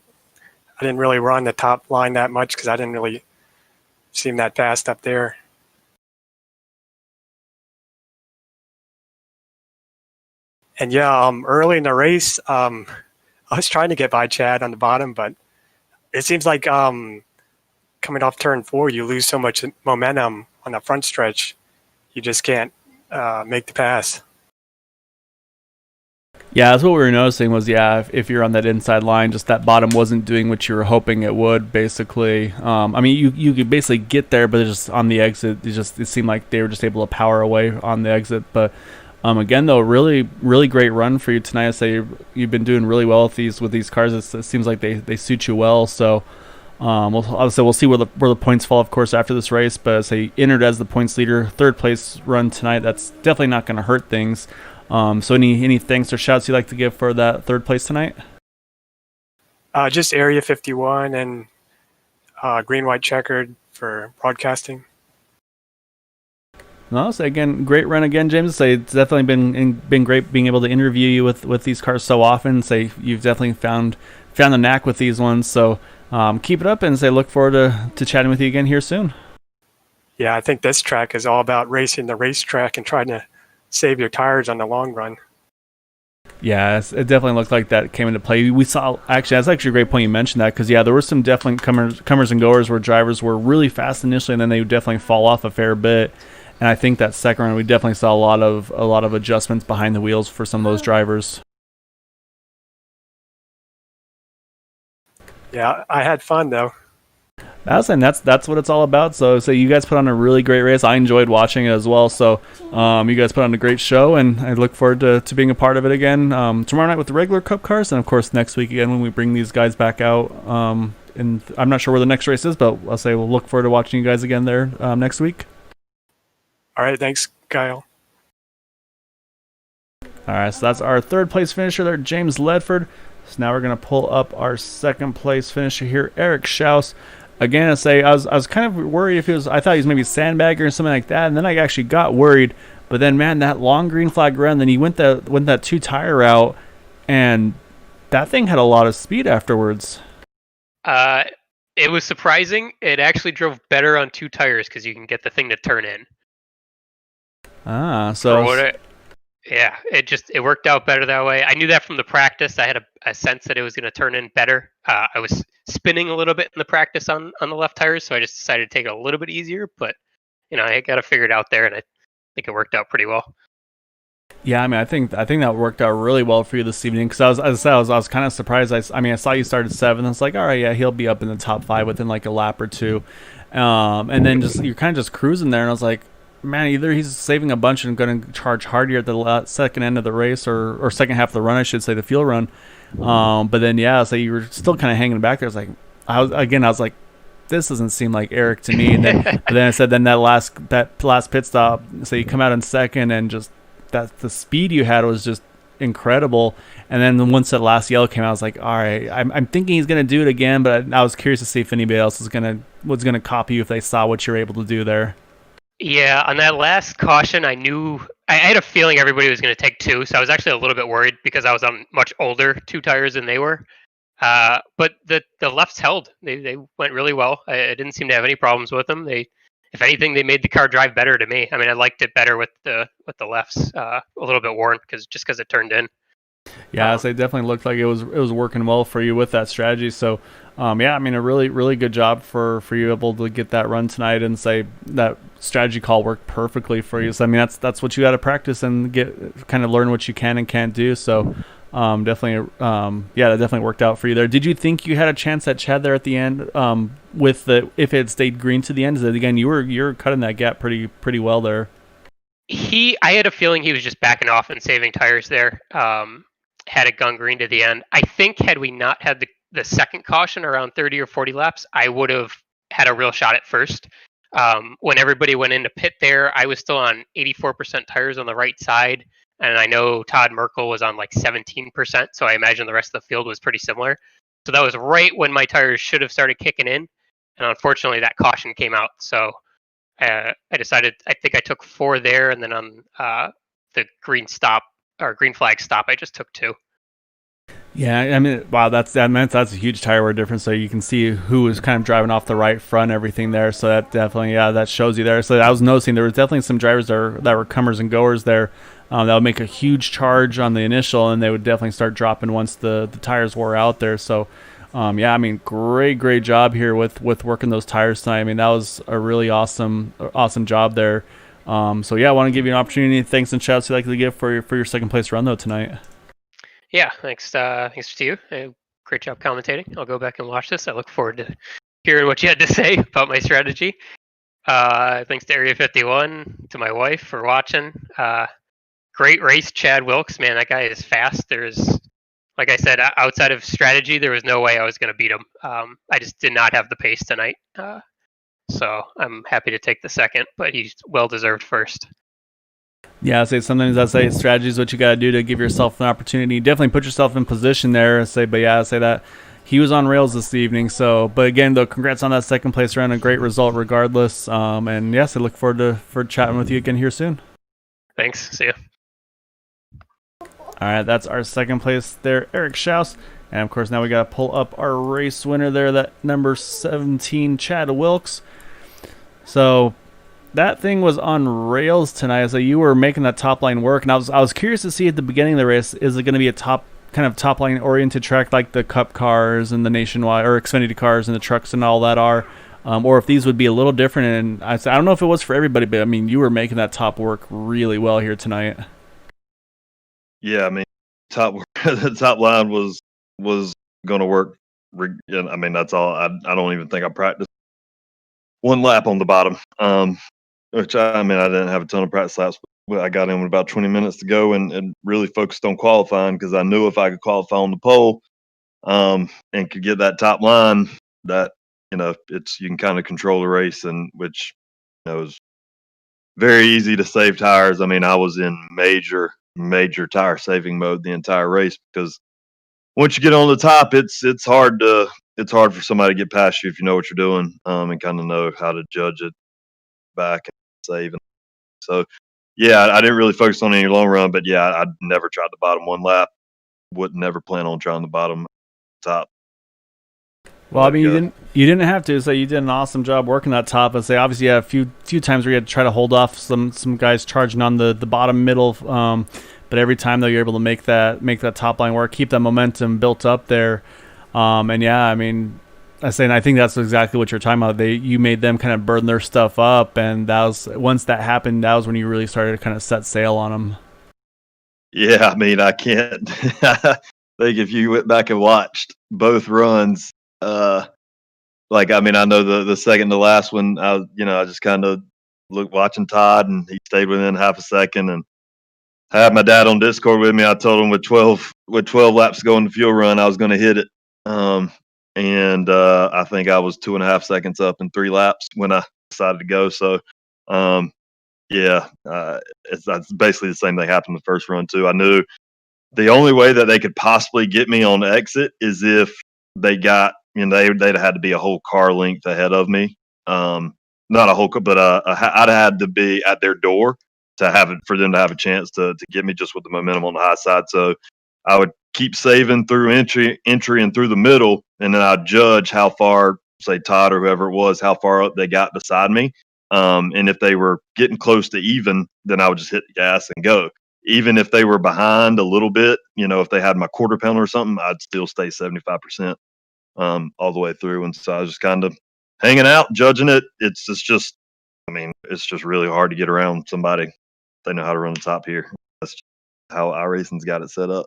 didn't really run the top line that much because I didn't really seem that fast up there. And yeah, early in the race, I was trying to get by Chad on the bottom, but it seems like coming off turn 4, you lose so much momentum on the front stretch, you just can't make the pass. Yeah, that's what we were noticing was, if you're on that inside line, just that bottom wasn't doing what you were hoping it would, basically. I mean, you could basically get there, but just on the exit, it seemed like they were just able to power away on the exit. But again, though, really, really great run for you tonight. I say you've been doing really well with these cars. It seems like they suit you well. So we'll see where the points fall, of course, after this race. But as I entered as the points leader, third place run tonight, that's definitely not going to hurt things. So any thanks or shouts you'd like to give for that third place tonight? Just Area 51 and Green White Checkered for broadcasting. No, so again, great run again, James. Say it's definitely been great being able to interview you with these cars so often. Say you've definitely found the knack with these ones. So keep it up, and say look forward to chatting with you again here soon. Yeah, I think this track is all about racing the racetrack and trying to save your tires on the long run. Yeah, it definitely looked like that came into play. We saw, actually, that's actually a great point you mentioned that, because there were some definitely comers and goers where drivers were really fast initially, and then they would definitely fall off a fair bit. And I think that second run, we definitely saw a lot of adjustments behind the wheels for some of those drivers. Yeah, I had fun though. That's what it's all about. So you guys put on a really great race. I enjoyed watching it as well. So you guys put on a great show, and I look forward to being a part of it again tomorrow night with the regular Cup cars, and of course next week again when we bring these guys back out. And I'm not sure where the next race is, but I'll say we'll look forward to watching you guys again there next week. All right, thanks, Kyle. All right, so that's our third place finisher there, James Ledford. So now we're gonna pull up our second place finisher here, Eric Schaus. Again, I was kind of worried I thought he was maybe a sandbagger or something like that, and then I actually got worried. But then, man, that long green flag run, then he went that 2-tire route, and that thing had a lot of speed afterwards. It was surprising. It actually drove better on 2 tires because you can get the thing to turn in. Yeah, it worked out better that way. I knew that from the practice. I had a sense that it was going to turn in better. I was spinning a little bit in the practice on the left tires, so I just decided to take it a little bit easier. But I got to figure it out there, and I think it worked out pretty well. Yeah, I mean, I think that worked out really well for you this evening, because I was kind of surprised. I saw you started 7th. It's like, all right, yeah, he'll be up in the top 5 within like a lap or two, and then you're kind of just cruising there, and I was like, man, either he's saving a bunch and going to charge harder at the second end of the race, or second half of the run, I should say, the fuel run. But then so you were still kind of hanging back there. I was like, this doesn't seem like Eric to me. And then, but then I said, then that last pit stop, so you come out in second, and just the speed you had was just incredible. And then once that last yellow came out, I was like, all right, I'm thinking he's going to do it again, but I was curious to see if anybody else was going to copy you if they saw what you're able to do there. Yeah, on that last caution, I knew I had a feeling everybody was going to take 2, so I was actually a little bit worried because I was on much older 2 tires than they were. But the lefts held; they went really well. I didn't seem to have any problems with them. If anything, they made the car drive better to me. I mean, I liked it better with the lefts a little bit worn because it turned in. Yeah, so it definitely looked like it was working well for you with that strategy. So Yeah, I mean, a really, really good job for you able to get that run tonight and say that strategy call worked perfectly for you. So I mean, that's what you got to practice and get kind of learn what you can and can't do. So definitely, yeah, that definitely worked out for you there. Did you think you had a chance at Chad there at the end with the if it had stayed green to the end? Is it, again, you're cutting that gap pretty well there. I had a feeling he was just backing off and saving tires there. Had it gone green to the end. I think had we not had the second caution around 30 or 40 laps, I would have had a real shot at first. When everybody went into pit there, I was still on 84% tires on the right side. And I know Todd Merkel was on like 17%. So I imagine the rest of the field was pretty similar. So that was right when my tires should have started kicking in. And unfortunately, that caution came out. So I decided, I think I took 4 there. And then on the green flag stop, I just took 2. Yeah, I mean, wow, that's a huge tire wear difference. So you can see who was kind of driving off the right front, everything there. So that definitely, yeah, that shows you there. So I was noticing there was definitely some drivers that were comers and goers there. That would make a huge charge on the initial, and they would definitely start dropping once the tires wore out there. So, yeah, I mean, great job here with working those tires tonight. I mean, that was a really awesome job there. So yeah, I want to give you an opportunity. Thanks and shouts you'd like to give for your second place run though tonight. Yeah, thanks to you. Great job commentating. I'll go back and watch this. I look forward to hearing what you had to say about my strategy. Thanks to Area 51, to my wife for watching. Great race, Chad Wilkes. Man, that guy is fast. Like I said, outside of strategy, there was no way I was going to beat him. I just did not have the pace tonight. So I'm happy to take the second, but he's well-deserved first. Yeah, I say sometimes I say strategy is what you got to do to give yourself an opportunity. Definitely put yourself in position there. But yeah, I say that he was on rails this evening. So, but again, though, congrats on that second place round. A great result regardless. And yes, I look forward for chatting with you again here soon. Thanks. See ya. All right, that's our second place there, Eric Schaus. And of course, now we got to pull up our race winner there, that number 17, Chad Wilkes. So that thing was on rails tonight. So you were making that top line work, and I was curious to see at the beginning of the race, is it going to be a top line oriented track like the Cup cars and the Nationwide or Xfinity cars and the trucks and all that are, or if these would be a little different. And I don't know if it was for everybody, but I mean, you were making that top work really well here tonight. Yeah, I mean, the top line was going to work. I mean, that's all. I don't even think I practiced one lap on the bottom. Which I didn't have a ton of practice laps, but I got in with about 20 minutes to go and really focused on qualifying because I knew if I could qualify on the pole, and could get that top line, that you can kind of control the race, and which is very easy to save tires. I mean, I was in major tire saving mode the entire race because once you get on the top, it's hard for somebody to get past you if you know what you're doing, and kind of know how to judge it back and save. So yeah, I didn't really focus on any long run, but yeah, I never tried the bottom one lap. Would never plan on trying the bottom top. Well, I mean, you didn't have to. So you did an awesome job working that top. And say obviously, yeah, a few times where you had to try to hold off some guys charging on the bottom middle. But every time though, you're able to make that top line work, keep that momentum built up there. And yeah, I mean, I think that's exactly what you're talking about. You made them kind of burn their stuff up, and once that happened, that was when you really started to kind of set sail on them. Yeah, I mean, I can't think if you went back and watched both runs. I know the second to last one, I just kind of watching Todd, and he stayed within half a second, and I had my dad on Discord with me. I told him with 12 laps to go in the fuel run, I was going to hit it. And I think I was 2.5 seconds up in 3 laps when I decided to go. So, that's basically the same thing happened the first run too. I knew the only way that they could possibly get me on the exit is if they got, they'd had to be a whole car length ahead of me. Not a whole, but I'd had to be at their door for them to have a chance to get me just with the momentum on the high side. So I would keep saving through entry and through the middle, and then I'd judge how far, say Todd or whoever it was, how far up they got beside me. And if they were getting close to even, then I would just hit the gas and go. Even if they were behind a little bit, if they had my quarter pound or something, I'd still stay 75%. all the way through. And so I was just kind of hanging out, judging it. It's just, I mean, it's just really hard to get around somebody. They know how to run the top here. That's how iRacing's got it set up.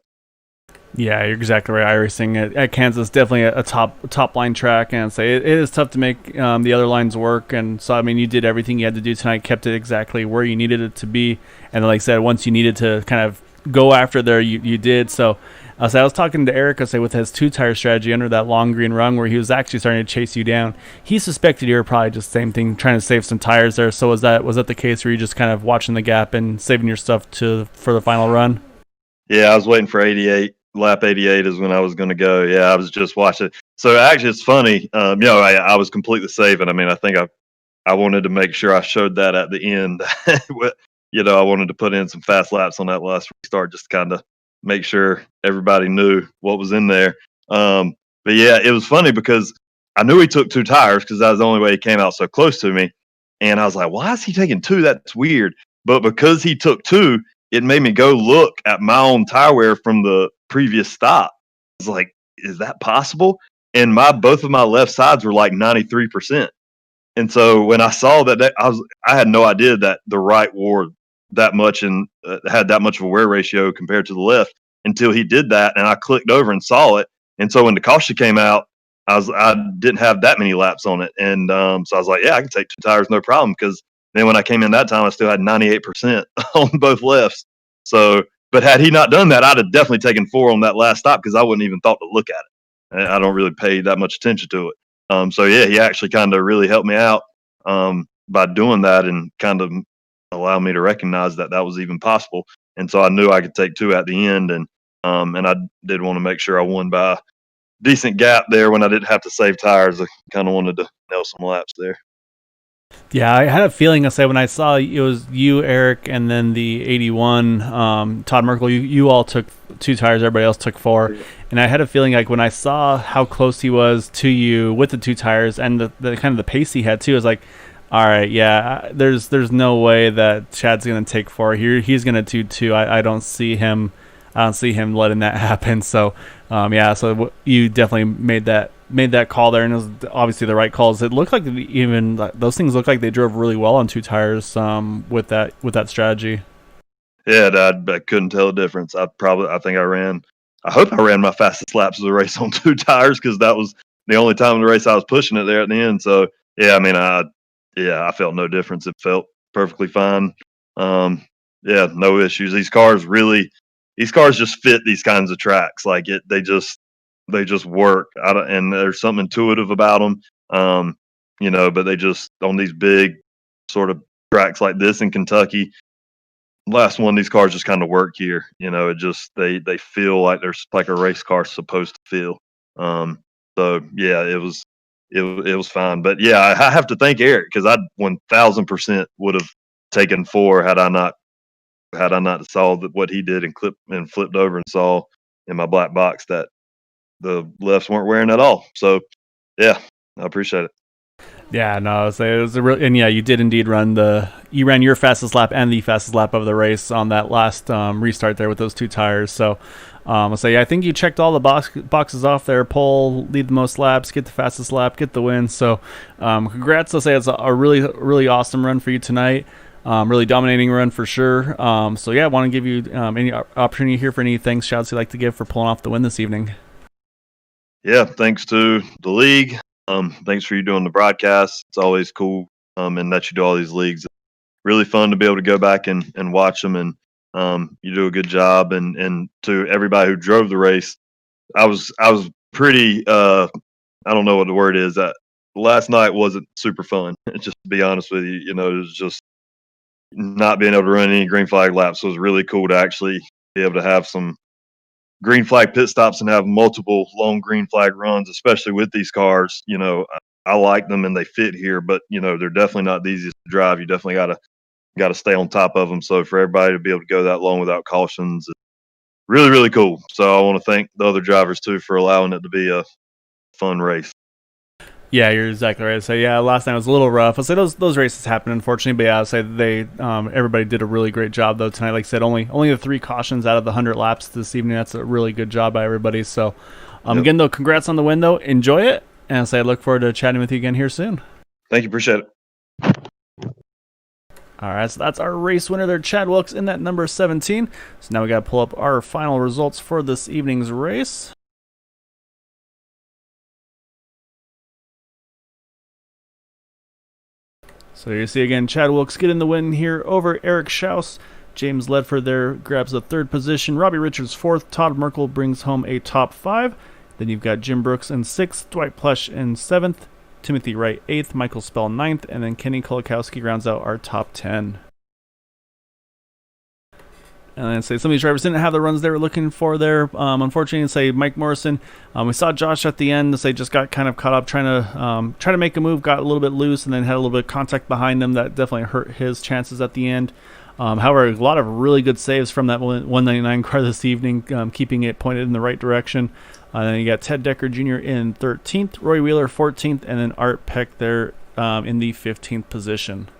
Yeah, you're exactly right. iRacing at Kansas definitely a top line track, and say it is tough to make the other lines work. And so, I mean, you did everything you had to do tonight, kept it exactly where you needed it to be, and like I said, once you needed to kind of go after there, you did. So, I was talking to Eric, with his 2-tire strategy under that long green rung, where he was actually starting to chase you down. He suspected you were probably just the same thing, trying to save some tires there. So was that the case, where you just kind of watching the gap and saving your stuff for the final run? Yeah, I was waiting for 88. Lap 88 is when I was going to go. Yeah, I was just watching. So actually, it's funny. I was completely saving. I mean, I think I wanted to make sure I showed that at the end. I wanted to put in some fast laps on that last restart, just to kind of make sure everybody knew what was in there. But yeah, it was funny because I knew he took 2 tires because that was the only way he came out so close to me. And I was like, why is he taking 2? That's weird. But because he took 2, it made me go look at my own tire wear from the previous stop. I was like, is that possible? And both of my left sides were like 93%. And so when I saw that, I had no idea that the right wore that much and had that much of a wear ratio compared to the left until he did that, and I clicked over and saw it. And so when the caution came out, I didn't have that many laps on it, and so I was like, yeah, I can take 2 tires, no problem. Because then when I came in that time, I still had 98% on both lefts. So, but had he not done that, I'd have definitely taken 4 on that last stop because I wouldn't even thought to look at it. I don't really pay that much attention to it. So yeah, he actually kind of really helped me out by doing that and kind of allowed me to recognize that was even possible. And so I knew I could take 2 at the end, and I did want to make sure I won by a decent gap there when I didn't have to save tires. I kind of wanted to nail some laps there. Yeah, I had a feeling. When I saw it was you, Eric, and then the 81, Todd Merkel, you all took 2 tires, everybody else took 4. And I had a feeling like when I saw how close he was to you with the 2 tires and the kind of the pace he had too, I was like, all right, yeah, there's no way that Chad's going to take 4 here. He's going to do 2. I don't see him letting that happen. So, so you definitely made that call there, and it was obviously the right calls. It looked like even those things looked like they drove really well on 2 tires with that strategy. Yeah, I couldn't tell the difference. I hope I ran my fastest laps of the race on 2 tires because that was the only time in the race I was pushing it there at the end. So yeah, I mean, I felt no difference. It felt perfectly fine. No issues. These cars just fit these kinds of tracks. Like they just work. And there's something intuitive about them. But they just, on these big sort of tracks like this in Kentucky, last one, these cars just kind of work here. It just, they feel like they're like a race car supposed to feel. So yeah, it was fine. But yeah, I have to thank Eric because I 1000% would have taken 4 had I not saw what he did and flipped over and saw in my black box that the lefts weren't wearing at all. So yeah, I appreciate it. Yeah, no, it was a real, and yeah, you did indeed you ran your fastest lap and the fastest lap of the race on that last restart there with those 2 tires. So I think you checked all the boxes off there: pole, lead the most laps, get the fastest lap, get the win. So congrats. It's a really, really awesome run for you tonight. Really dominating run for sure. I want to give you any opportunity here for any thanks, shouts you'd like to give for pulling off the win this evening. Yeah, thanks to the league. Thanks for you doing the broadcast. It's always cool, and that you do all these leagues. Really fun to be able to go back and watch them, and you do a good job. And to everybody who drove the race, I was pretty. I don't know what the word is. Last night wasn't super fun. Just to be honest with you, it was just not being able to run any green flag laps was really cool to actually be able to have some green flag pit stops and have multiple long green flag runs, especially with these cars. I like them and they fit here, but they're definitely not the easiest to drive. You definitely got to stay on top of them. So for everybody to be able to go that long without cautions, really, really cool. So I want to thank the other drivers too for allowing it to be a fun race. Yeah, you're exactly right. So yeah, last night was a little rough. I'll say those races happen, unfortunately, but yeah, I'll say they everybody did a really great job though tonight. Like I said, only the 3 cautions out of the 100 laps this evening. That's a really good job by everybody. So Yep. Again, though, congrats on the win, though. Enjoy it. And I look forward to chatting with you again here soon. Thank you. Appreciate it. All right, so that's our race winner there, Chad Wilkes, in that number 17. So now we got to pull up our final results for this evening's race. So you see again, Chad Wilkes getting the win here over Eric Schaus. James Ledford there grabs the 3rd position. Robbie Richards 4th. Todd Merkel brings home a top 5. Then you've got Jim Brooks in 6th. Dwight Plush in 7th. Timothy Wright 8th. Michael Spell 9th. And then Kenny Kolakowski rounds out our top 10. And then say some of these drivers didn't have the runs they were looking for there. Unfortunately, say Mike Morrison. We saw Josh at the end. Say just got kind of caught up trying to make a move, got a little bit loose, and then had a little bit of contact behind him that definitely hurt his chances at the end. However, a lot of really good saves from that 199 car this evening, keeping it pointed in the right direction. Then you got Ted Decker Jr. in 13th, Roy Wheeler 14th, and then Art Peck there in the 15th position.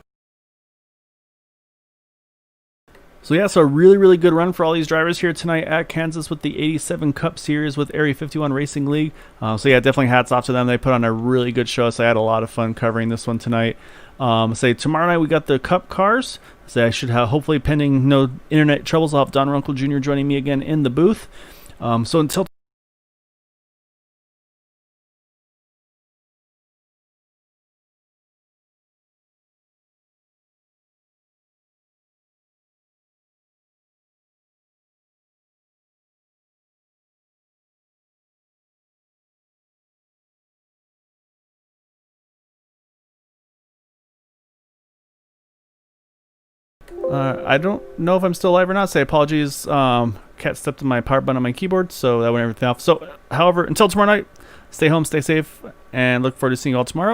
So yeah, so a really, really good run for all these drivers here tonight at Kansas with the 87 Cup Series with Area 51 Racing League. So yeah, definitely hats off to them. They put on a really good show, so I had a lot of fun covering this one tonight. Say tomorrow night we got the Cup cars. So I should have, hopefully pending no internet troubles, I'll have Don Runkle Jr. joining me again in the booth. So until I don't know if I'm still live or not. Say apologies. Cat stepped on my power button on my keyboard, so that went everything off. So, however, until tomorrow night, stay home, stay safe, and look forward to seeing you all tomorrow.